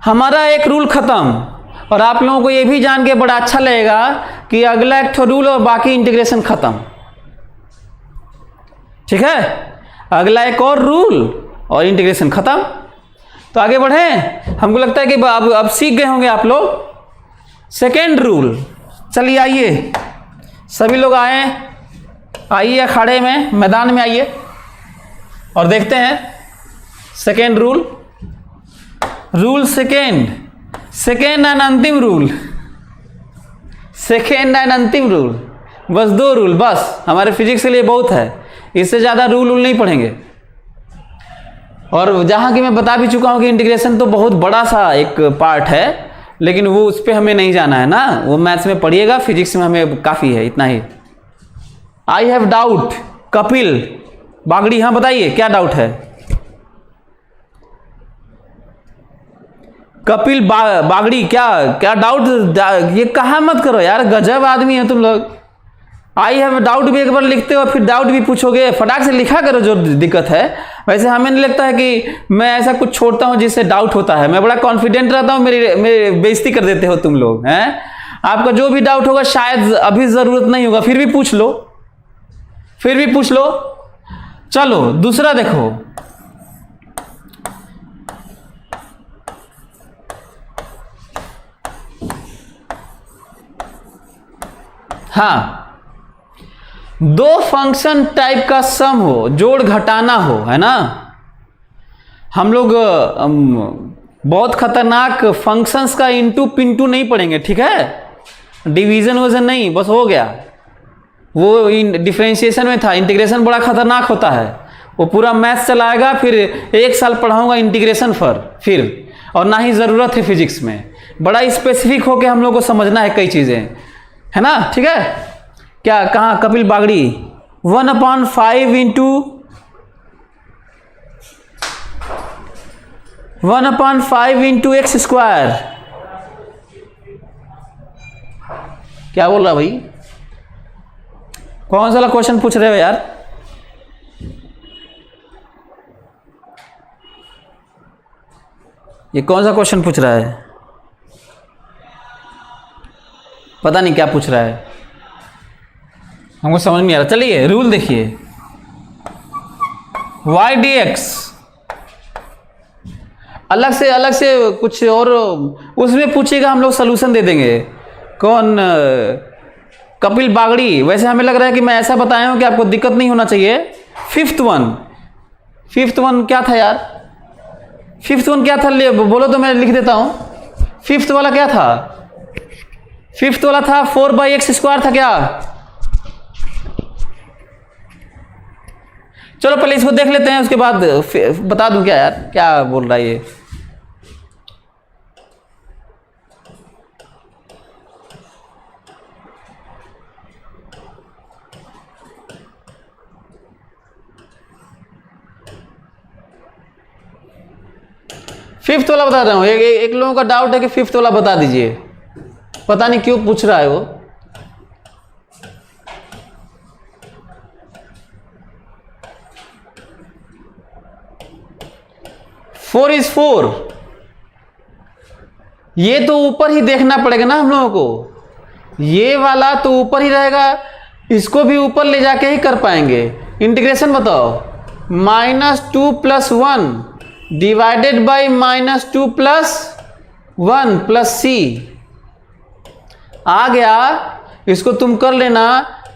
हमारा एक रूल खत्म। और आप लोगों को ये भी जान के बड़ा अच्छा लगेगा कि अगला एक तो रूल और बाकी इंटीग्रेशन खत्म। ठीक है, अगला एक और रूल और इंटीग्रेशन खत्म। तो आगे बढ़े। हमको लगता है कि अब सीख गए होंगे आप लोग सेकेंड रूल। चलिए आइए, सभी लोग आइए अखाड़े में, मैदान में आइए और देखते हैं second rule. Rule second, second and अंतिम रूल, सेकेंड एंड अंतिम रूल, बस 2 रूल, बस हमारे फिजिक्स के लिए बहुत है, इससे ज़्यादा रूल नहीं पढ़ेंगे। और जहाँ की मैं बता भी चुका हूँ कि इंटीग्रेशन तो बहुत बड़ा सा एक पार्ट है, लेकिन वो उस पर हमें नहीं जाना है ना, वो मैथ्स में पढ़िएगा, फिजिक्स में हमें काफ़ी है, इतना ही। I have doubt, Kapil Bagri, हाँ बताइए क्या डाउट है? कपिल बागड़ी, क्या डाउट? ये कहा मत करो यार, गजब आदमी है तुम लोग। आई हैव डाउट भी एक बार लिखते हो, फिर डाउट भी पूछोगे, फटाक से लिखा करो जो दिक्कत है। वैसे हमें नहीं लगता है कि मैं ऐसा कुछ छोड़ता हूँ जिससे डाउट होता है, मैं बड़ा कॉन्फिडेंट रहता हूँ, मेरी बेइज्जती कर देते हो तुम लोग हैं। आपका जो भी डाउट होगा शायद अभी ज़रूरत नहीं होगा, फिर भी पूछ लो, फिर भी पूछ लो। चलो दूसरा देखो, हाँ, 2 फंक्शन टाइप का सम हो, जोड़ घटाना हो, है ना। हम लोग बहुत खतरनाक फंक्शंस का इंटू पिंटू नहीं पढ़ेंगे, ठीक है, डिवीजन वजन नहीं, बस हो गया। वो डिफरेंशिएशन में था, इंटीग्रेशन बड़ा खतरनाक होता है, वो पूरा मैथ्स चलाएगा, फिर 1 साल पढ़ाऊंगा इंटीग्रेशन फिर, और ना ही ज़रूरत है फिजिक्स में, बड़ा स्पेसिफिक होकर हम लोग को समझना है कई चीज़ें, है ना, ठीक है। क्या कहाँ Kapil Bagri, 1/5 into 1/5 into x square, क्या बोल रहा भाई? कौन सा क्वेश्चन पूछ रहे हो यार? ये कौन सा क्वेश्चन पूछ रहा है? पता नहीं क्या पूछ रहा है, हमको समझ नहीं आ रहा। चलिए रूल देखिए, y dx अलग से कुछ और उसमें पूछेगा, हम लोग सोल्यूशन दे देंगे। कौन? कपिल बागड़ी। वैसे हमें लग रहा है कि मैं ऐसा बताया हूं कि आपको दिक्कत नहीं होना चाहिए। फिफ्थ वन क्या था यार? फिफ्थ वन क्या था, बोलो तो मैं लिख देता हूं। फिफ्थ वाला क्या था? फिफ्थ वाला था 4/x² था क्या? चलो पहले इसको देख लेते हैं, उसके बाद बता दूं क्या यार, क्या बोल रहा है ये। फिफ्थ वाला बता रहा हूं। एक लोगों का डाउट है कि फिफ्थ वाला बता दीजिए, पता नहीं क्यों पूछ रहा है वो। फोर इज 4, ये तो ऊपर ही देखना पड़ेगा ना हम लोगों को, ये वाला तो ऊपर ही रहेगा, इसको भी ऊपर ले जाके ही कर पाएंगे। इंटीग्रेशन बताओ, -2 + 1 डिवाइडेड बाई -2 + 1 + c आ गया। इसको तुम कर लेना,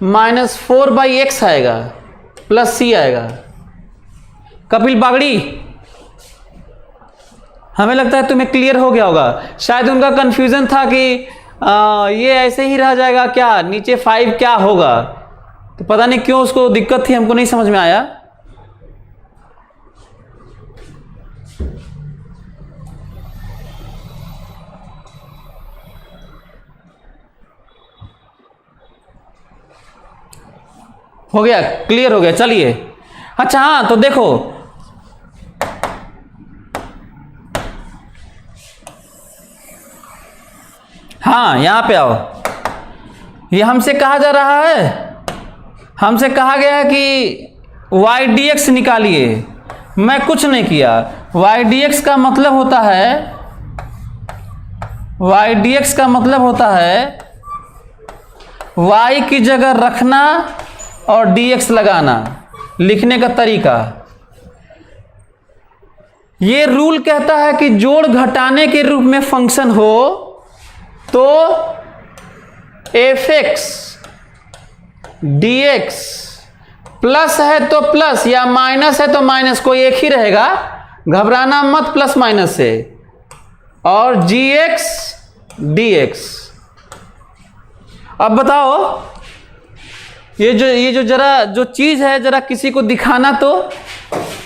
-4/x आएगा प्लस c आएगा। कपिल बागड़ी, हमें लगता है तुम्हें क्लियर हो गया होगा। शायद उनका कंफ्यूजन था कि ये ऐसे ही रह जाएगा क्या, नीचे 5 क्या होगा, तो पता नहीं क्यों उसको दिक्कत थी, हमको नहीं समझ में आया। हो गया, क्लियर हो गया। चलिए अच्छा, हाँ तो देखो, हाँ यहां पे आओ। ये हमसे कहा जा रहा है, हमसे कहा गया है कि y dx निकालिए। मैं कुछ नहीं किया। y dx का मतलब होता है, y dx का मतलब होता है y की जगह रखना और dx लगाना, लिखने का तरीका। ये रूल कहता है कि जोड़ घटाने के रूप में फंक्शन हो तो fx dx प्लस है तो प्लस या माइनस है तो माइनस, कोई एक ही रहेगा, घबराना मत प्लस माइनस से। और gx dx। अब बताओ, ये जो जरा जो चीज है जरा किसी को दिखाना तो,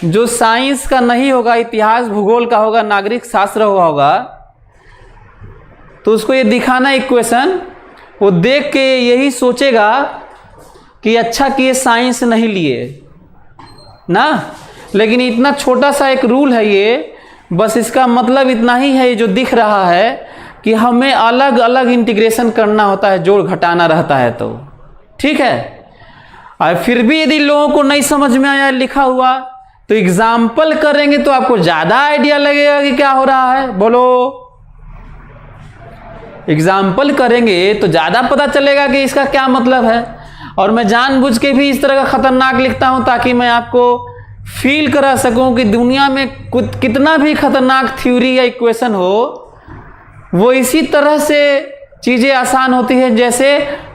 जो साइंस का नहीं होगा, इतिहास भूगोल का होगा, नागरिक शास्त्र हुआ होगा, तो उसको ये दिखाना इक्वेशन, वो देख के यही सोचेगा कि अच्छा कि ये साइंस नहीं लिए ना। लेकिन इतना छोटा सा एक रूल है ये, बस इसका मतलब इतना ही है, ये जो दिख रहा है कि हमें अलग अलग इंटीग्रेशन करना होता है, जोड़ घटाना रहता है। तो ठीक है, और फिर भी यदि लोगों को नहीं समझ में आया लिखा हुआ तो एग्जाम्पल करेंगे तो आपको ज़्यादा आइडिया लगेगा कि क्या हो रहा है। बोलो, एग्जाम्पल करेंगे तो ज़्यादा पता चलेगा कि इसका क्या मतलब है। और मैं जानबूझ के भी इस तरह का खतरनाक लिखता हूं ताकि मैं आपको फील करा सकूं कि दुनिया में कितना भी खतरनाक थ्योरी या इक्वेशन हो, वो इसी तरह से चीज़ें आसान होती हैं जैसे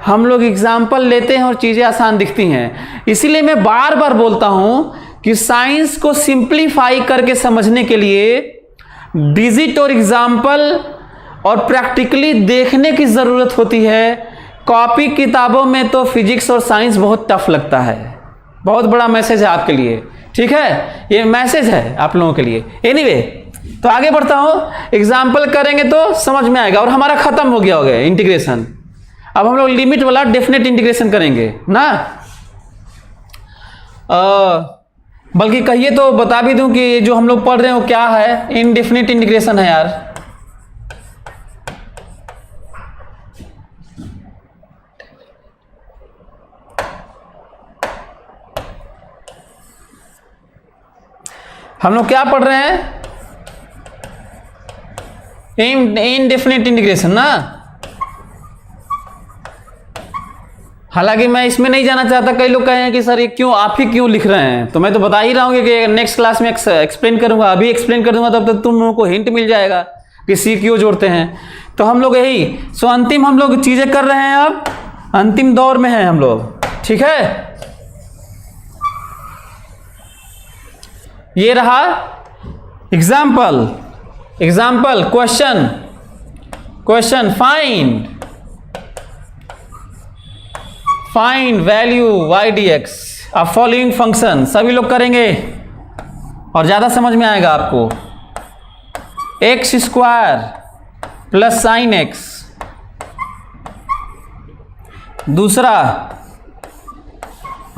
हम लोग एग्जाम्पल लेते हैं और चीज़ें आसान दिखती हैं। इसीलिए मैं बार बार बोलता हूं कि साइंस को सिंप्लीफाई करके समझने के लिए डिजिट और एग्जाम्पल और प्रैक्टिकली देखने की ज़रूरत होती है। कॉपी किताबों में तो फिजिक्स और साइंस बहुत टफ लगता है। बहुत बड़ा मैसेज है आपके लिए, ठीक है, ये मैसेज है आप लोगों के लिए। एनीवे, तो आगे बढ़ता हूँ, एग्जाम्पल करेंगे तो समझ में आएगा। और हमारा खत्म हो गया इंटीग्रेशन, अब हम लोग लिमिट वाला डेफिनेट इंटीग्रेशन करेंगे ना। बल्कि कहिए तो बता भी दूं कि जो हम लोग पढ़ रहे हो क्या है, इनडेफिनिट इंटीग्रेशन है यार। हम लोग क्या पढ़ रहे हैं, इनडेफिनिट इंटीग्रेशन ना। हालांकि मैं इसमें नहीं जाना चाहता, कई लोग कहे हैं कि सर ये क्यों, आप ही क्यों लिख रहे हैं, तो मैं तो बता ही रहा हूँ कि नेक्स्ट क्लास में एक्सप्लेन करूंगा। अभी एक्सप्लेन कर दूंगा तब तक तुम लोगों को हिंट मिल जाएगा कि सी क्यों जोड़ते हैं। तो हम लोग यही अंतिम हम लोग चीजें कर रहे हैं, अब अंतिम दौर में हैं हम लोग, ठीक है। ये रहा example question find value y dx of following function. सभी लोग करेंगे और ज्यादा समझ में आएगा आपको। x² प्लस साइन x, दूसरा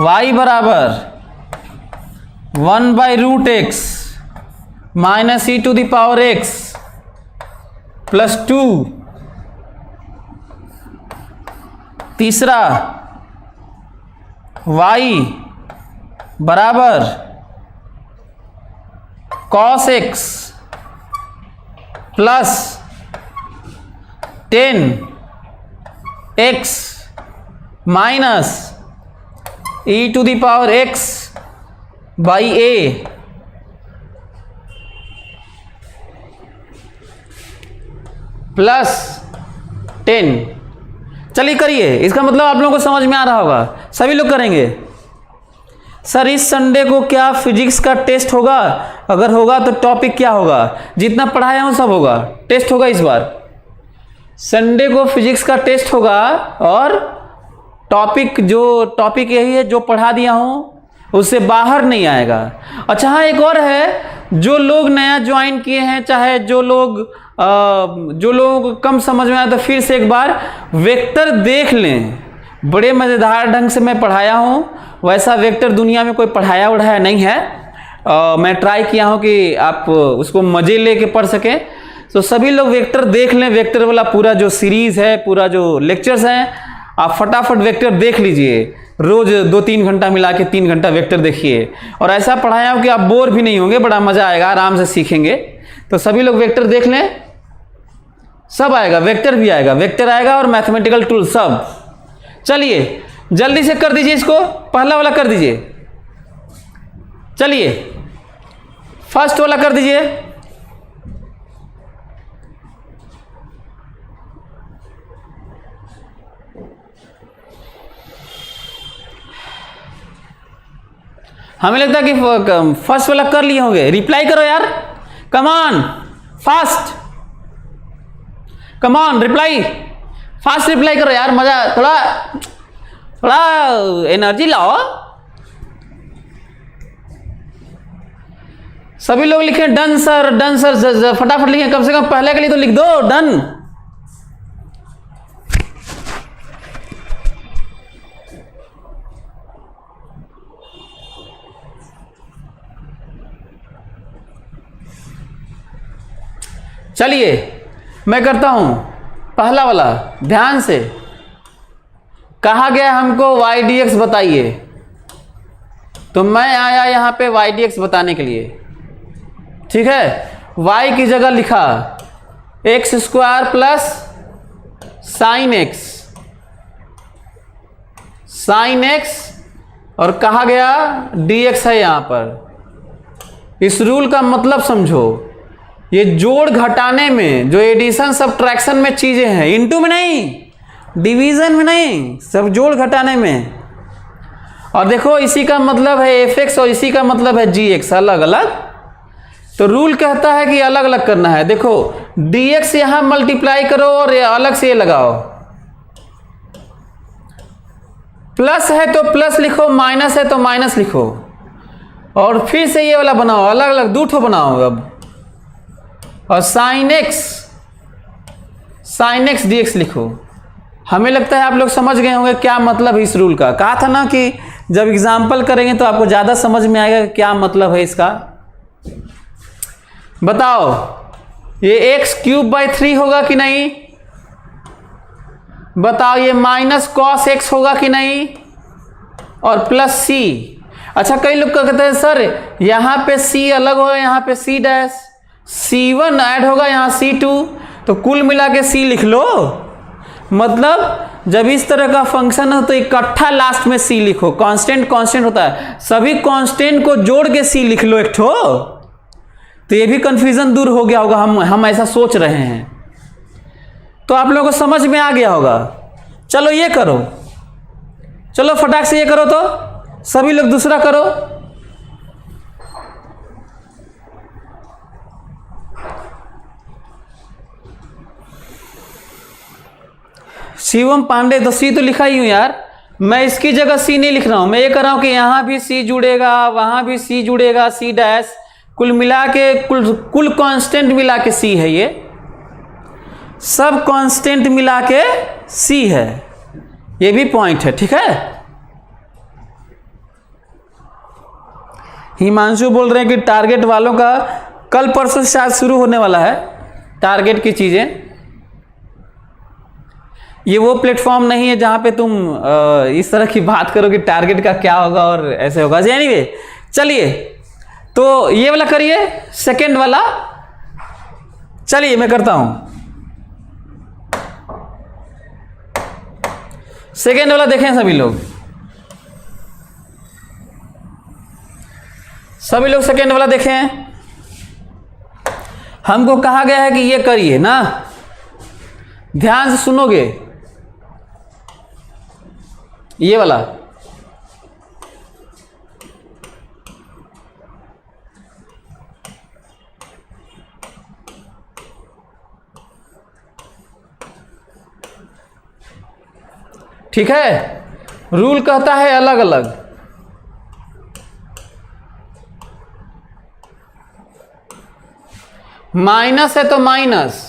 y बराबर 1/√x माइनस e⁻x प्लस 2, तीसरा y बराबर cos x plus 10x minus e⁻x by a plus 10। चलिए करिए, इसका मतलब आप लोगों को समझ में आ रहा होगा, सभी लोग करेंगे। सर इस संडे को क्या फिजिक्स का टेस्ट होगा? अगर होगा तो टॉपिक क्या होगा? जितना पढ़ाया हूं सब होगा, टेस्ट होगा इस बार। संडे को फिजिक्स का टेस्ट होगा और टॉपिक यही है जो पढ़ा दिया हूं, उससे बाहर नहीं आएगा। अच्छा हाँ, एक और है, जो लोग नया ज्वाइन किए हैं, चाहे जो लोगों को कम समझ में आया तो फिर से एक बार वेक्टर देख लें। बड़े मज़ेदार ढंग से मैं पढ़ाया हूँ, वैसा वेक्टर दुनिया में कोई पढ़ाया नहीं है। मैं ट्राई किया हूँ कि आप उसको मज़े लेके पढ़ सकें। तो सभी लोग वेक्टर देख लें, वेक्टर वाला पूरा जो सीरीज़ है, पूरा जो लेक्चर्स हैं, आप फटाफट वेक्टर देख लीजिए। रोज 2-3 घंटा मिला के 3 घंटा वेक्टर देखिए, और ऐसा पढ़ाया हो कि आप बोर भी नहीं होंगे, बड़ा मजा आएगा, आराम से सीखेंगे। तो सभी लोग वेक्टर देख लें, सब आएगा, वेक्टर भी आएगा, वेक्टर आएगा और मैथमेटिकल टूल सब। चलिए जल्दी से कर दीजिए, इसको पहला वाला कर दीजिए। चलिए फर्स्ट वाला कर दीजिए। हमें लगता है कि फर्स्ट वाला कर लिए होंगे। रिप्लाई करो यार, come on fast. Come on reply, fast reply करो यार, मजा, थोड़ा थोड़ा एनर्जी लाओ। सभी लोग लिखें डन सर, डन सर, फटाफट लिखें, कम से कम पहले के लिए तो लिख दो डन। चलिए मैं करता हूं पहला वाला, ध्यान से। कहा गया हमको y dx बताइए, तो मैं आया यहां पे y dx बताने के लिए। ठीक है, y की जगह लिखा x square plus sine x, और कहा गया dx है यहां पर। इस रूल का मतलब समझो, ये जोड़ घटाने में जो एडिशन सब्ट्रैक्शन में चीजें हैं, इनटू में नहीं, डिवीजन में नहीं, सब जोड़ घटाने में। और देखो इसी का मतलब है fx और इसी का मतलब है gx, अलग अलग। तो रूल कहता है कि अलग अलग करना है। देखो dx यहां मल्टीप्लाई करो और अलग से ये लगाओ, प्लस है तो प्लस लिखो, माइनस है तो माइनस लिखो, और फिर से ये वाला बनाओ, अलग अलग दो ठो बनाओ अब। और साइन एक्स dx लिखो। हमें लगता है आप लोग समझ गए होंगे क्या मतलब है इस रूल का। कहा था ना कि जब एग्जाम्पल करेंगे तो आपको ज़्यादा समझ में आएगा कि क्या मतलब है इसका। बताओ, ये x³/3 होगा कि नहीं? बताओ, ये माइनस cos x होगा कि नहीं? और प्लस c। अच्छा, कई लोग कहते हैं सर यहाँ पे c अलग होगा, यहाँ पे c डैश, C1 ऐड होगा यहाँ C2, तो कुल मिला के C लिख लो। मतलब जब इस तरह का फंक्शन हो तो इकट्ठा लास्ट में C लिखो। कांस्टेंट कांस्टेंट होता है, सभी कांस्टेंट को जोड़ के C लिख लो एक ठो। तो ये भी कंफ्यूजन दूर हो गया होगा, हम ऐसा सोच रहे हैं, तो आप लोगों को समझ में आ गया होगा। चलो ये करो, चलो फटाक से ये करो, तो सभी लोग दूसरा करो। शिवम पांडे, तो सी तो लिखा ही हूं यार, मैं इसकी जगह सी नहीं लिख रहा हूं। मैं ये कर रहा हूं कि यहां भी सी जुड़ेगा, वहां भी सी जुड़ेगा, सी डैश, कुल मिला के कुल कांस्टेंट मिला के सी है। ये सब कांस्टेंट मिला के सी है, ये भी पॉइंट है। ठीक है, हिमांशु बोल रहे हैं कि टारगेट वालों का कल परसों से शायद शुरू होने वाला है टारगेट की चीजें। ये वो प्लेटफॉर्म नहीं है जहां पे तुम इस तरह की बात करो कि टारगेट का क्या होगा और ऐसे होगा। एनीवे, चलिए तो ये वाला करिए, सेकंड वाला। चलिए मैं करता हूं सेकंड वाला। देखें सभी लोग, सभी लोग सेकंड वाला देखें। हमको कहा गया है कि ये करिए ना, ध्यान से सुनोगे। ये वाला ठीक है, रूल कहता है अलग अलग। माइनस है तो माइनस,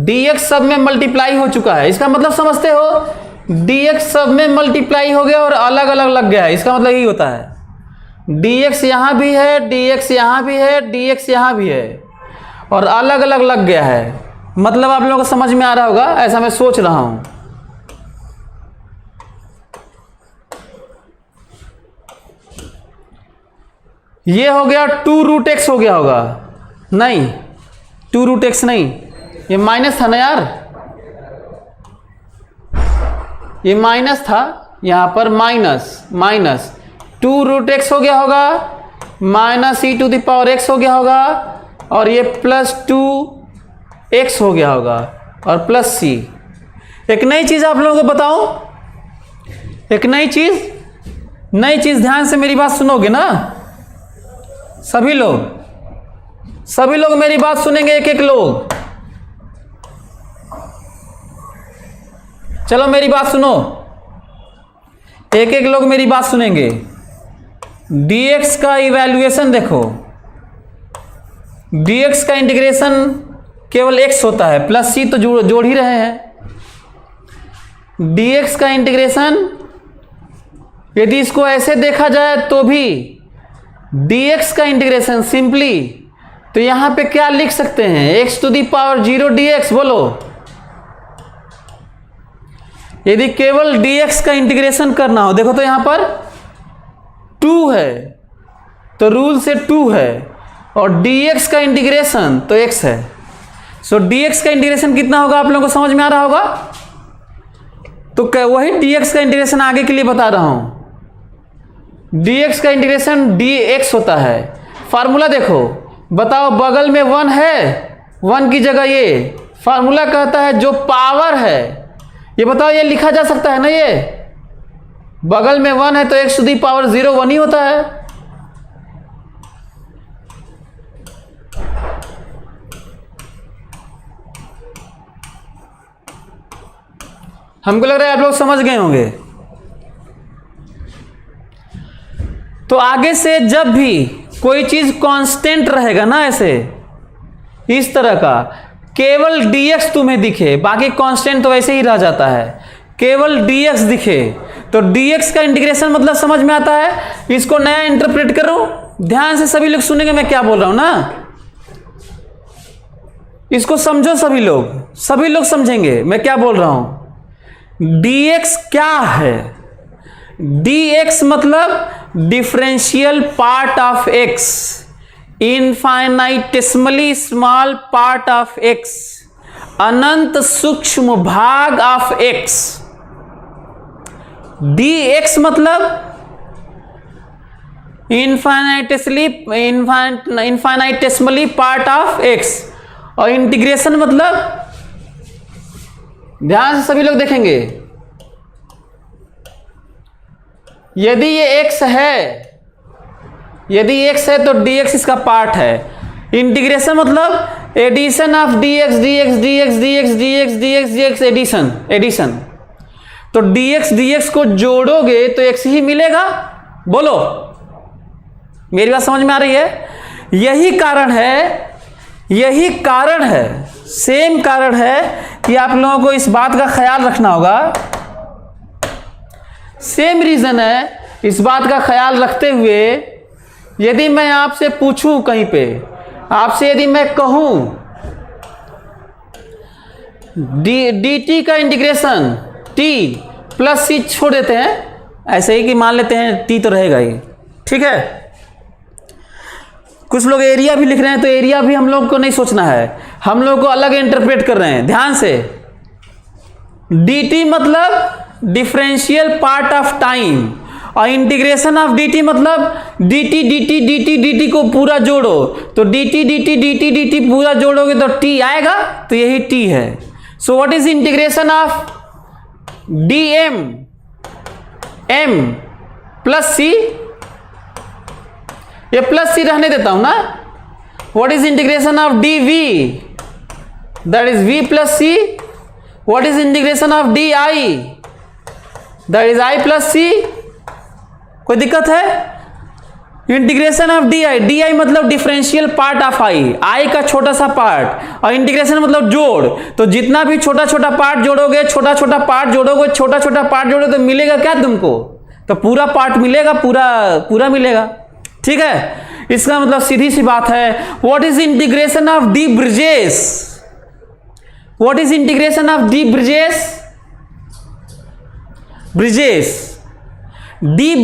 dx सब में मल्टीप्लाई हो चुका है, इसका मतलब समझते हो, dx सब में मल्टीप्लाई हो गया और अलग अलग लग गया है, इसका मतलब यही होता है। dx यहां भी है, dx यहां भी है, dx यहां भी है, और अलग अलग लग गया है। मतलब आप लोगों को समझ में आ रहा होगा, ऐसा मैं सोच रहा हूं। ये हो गया 2√x हो गया होगा, नहीं 2√x नहीं, ये माइनस था ना यार, ये माइनस था, यहां पर माइनस 2√x हो गया होगा, माइनस e⁻x हो गया होगा, और ये प्लस 2x हो गया होगा, और प्लस c। एक नई चीज आप लोगों को बताऊं, एक नई चीज, ध्यान से मेरी बात सुनोगे ना सभी लोग, सभी लोग मेरी बात सुनेंगे, एक एक लोग। चलो मेरी बात सुनो, एक एक लोग मेरी बात सुनेंगे। dx का इवैल्यूएशन देखो, dx का इंटीग्रेशन केवल x होता है, प्लस c तो जोड़ ही रहे हैं। dx का इंटीग्रेशन यदि इसको ऐसे देखा जाए तो भी dx का इंटीग्रेशन सिंपली, तो यहां पे क्या लिख सकते हैं, x⁻0 dx। बोलो, यदि केवल dx का इंटीग्रेशन करना हो, देखो तो यहां पर 2 है तो रूल से 2 है, और dx का इंटीग्रेशन तो x है। सो dx का इंटीग्रेशन कितना होगा, आप लोगों को समझ में आ रहा होगा। तो वही dx का इंटीग्रेशन आगे के लिए बता रहा हूं। dx का इंटीग्रेशन dx होता है। फार्मूला देखो, बताओ, बगल में 1 है, 1 की जगह ये फार्मूला कहता है जो पावर है, ये बताओ ये लिखा जा सकता है ना, ये बगल में 1 है तो x⁻0 1 ही होता है। हमको लग रहा है आप लोग समझ गए होंगे। तो आगे से जब भी कोई चीज कांस्टेंट रहेगा ना, ऐसे इस तरह का, केवल dx तुम्हें दिखे, बाकी कांस्टेंट तो वैसे ही रह जाता है, केवल dx दिखे तो dx का इंटीग्रेशन मतलब समझ में आता है। इसको नया इंटरप्रेट करो, ध्यान से सभी लोग सुनेंगे मैं क्या बोल रहा हूं ना, इसको समझो सभी लोग समझेंगे मैं क्या बोल रहा हूं। dx क्या है, dx मतलब differential part of x, infinitesimally small part of x, अनंत सूक्ष्म भाग ऑफ x। dx मतलब इनफाइनाइटेसिमली पार्ट ऑफ x, और इंटीग्रेशन मतलब, ध्यान से सभी लोग देखेंगे, यदि ये x है तो dx इसका पार्ट है। इंटीग्रेशन मतलब addition of dx dx dx dx dx dx dx addition. तो dx dx को जोड़ोगे तो x ही मिलेगा। बोलो, मेरी बात समझ में आ रही है। यही कारण है, सेम कारण है कि आप लोगों को इस बात का ख्याल रखना होगा। सेम रीजन है, इस बात का ख्याल रखते हुए यदि मैं आपसे पूछूं कहीं पे, आपसे यदि मैं कहूं dt का इंटीग्रेशन t प्लस c छोड़ देते हैं, ऐसे ही कि मान लेते हैं t तो रहेगा ही, ठीक है। कुछ लोग एरिया भी लिख रहे हैं, तो एरिया भी हम लोग को नहीं सोचना है, हम लोग को अलग इंटरप्रेट कर रहे हैं। ध्यान से, dt मतलब डिफरेंशियल पार्ट ऑफ टाइम, और इंटीग्रेशन ऑफ dt मतलब dt dt dt dt को पूरा जोड़ो, तो dt dt dt dt पूरा जोड़ोगे तो t आएगा, तो यही t है। So what is integration of dm m plus c, ये प्लस c रहने देता हूं ना। What is integration of dv, that is v plus c। What is integration of di, that is i plus c। कोई दिक्कत है? Integration of di मतलब differential part of i का छोटा सा पार्ट, और इंटीग्रेशन मतलब जोड़, तो जितना भी छोटा छोटा पार्ट जोड़ोगे, छोटा छोटा पार्ट जोड़ोगे, छोटा छोटा पार्ट जोड़ोगे तो मिलेगा क्या तुमको, तो पूरा पार्ट मिलेगा, पूरा मिलेगा, ठीक है। इसका मतलब सीधी सी बात है, what is integration of D bridges, what is integration of D bridges, d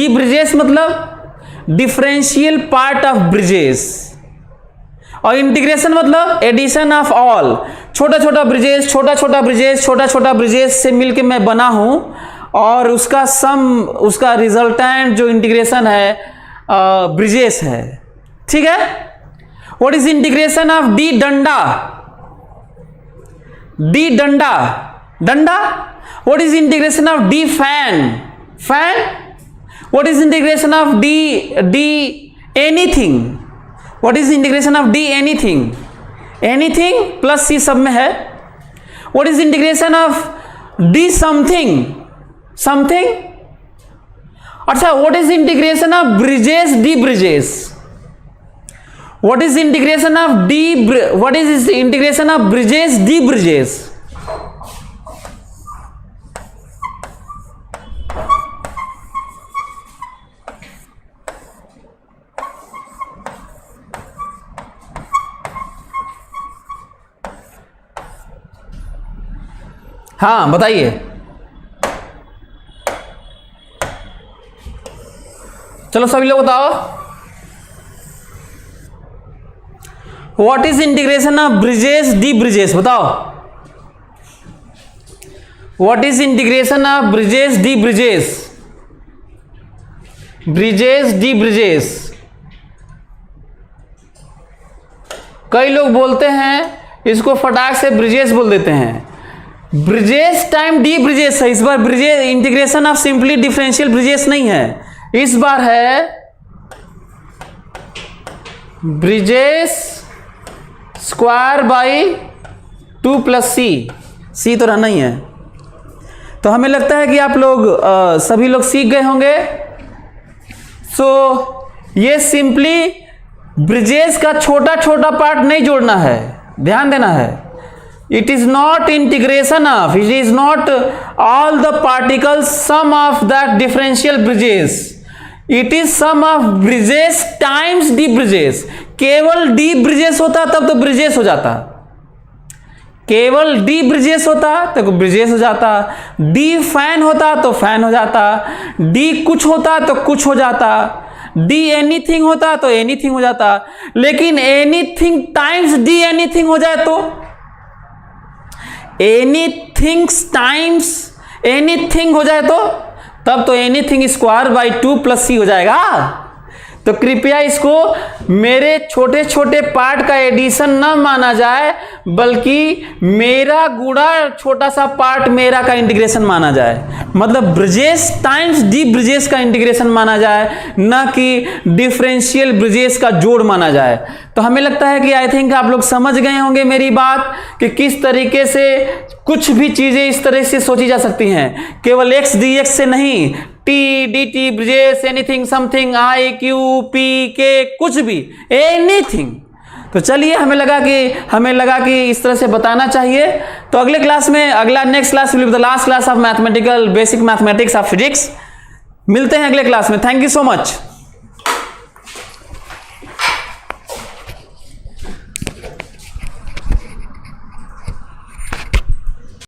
bridges मतलब डिफरेंशियल पार्ट ऑफ ब्रिजेस, और इंटीग्रेशन मतलब एडिशन ऑफ ऑल, छोटा छोटा ब्रिजेस से मिलके मैं बना हूं, और उसका सम, उसका रिजल्टेंट जो इंटीग्रेशन है ब्रिजेस है, ठीक है। What is integration of d डंडा, what is integration of d fan, what is integration of d anything, what is integration of d? Anything, anything plus C सब में है। What is integration of d? Something, something. अच्छा, what is integration of bridges d bridges? What is integration of d? What is integration of bridges d bridges? हाँ बताइए। चलो सभी लोग बताओ। What is integration of bridges d bridges? बताओ। What is integration of bridges d bridges? Bridges d bridges. कई लोग बोलते हैं इसको फटाक से ब्रिजेस बोल देते हैं। ब्रिजेस टाइम डी ब्रिजेस है। इस बार bridges integration of simply differential bridges नहीं है, इस बार है bridges square by 2 plus C. C तो रहना ही है। तो हमें लगता है कि आप लोग सभी लोग सीख गए होंगे। सो ये सिंपली ब्रिजेस का छोटा छोटा पार्ट नहीं जोड़ना है, ध्यान देना है। It is not integration of, it is not all the particles sum of that differential bridges. It is sum of bridges times d bridges. केवल d bridges होता तब तो bridges हो जाता, केवल d bridges होता तो bridges हो जाता, d fan होता तो fan हो जाता, d कुछ होता तो कुछ हो जाता, d anything होता तो anything हो जाता। लेकिन anything times d anything हो जाए तो एनीथिंग टाइम्स एनीथिंग हो जाए तो तब तो एनीथिंग स्क्वायर बाई 2 प्लस सी हो जाएगा। तो कृपया इसको मेरे छोटे छोटे पार्ट का एडिशन न माना जाए, बल्कि मेरा गुणा छोटा सा पार्ट मेरा का इंटीग्रेशन माना जाए। मतलब ब्रिजेस टाइम्स डी ब्रिजेस का इंटीग्रेशन माना जाए, न कि डिफरेंशियल ब्रिजेस का जोड़ माना जाए। तो हमें लगता है कि आई थिंक आप लोग समझ गए होंगे मेरी बात कि किस तरीके से कुछ भी चीजें इस तरह से सोची जा सकती हैं, केवल एक्स डी एक्स से नहीं, T D T bridges anything something I Q P के कुछ भी एनीथिंग। तो चलिए हमें लगा कि इस तरह से बताना चाहिए। तो अगले क्लास में next class will be the last class of mathematical basic mathematics of physics. मिलते हैं अगले क्लास में। Thank you so much.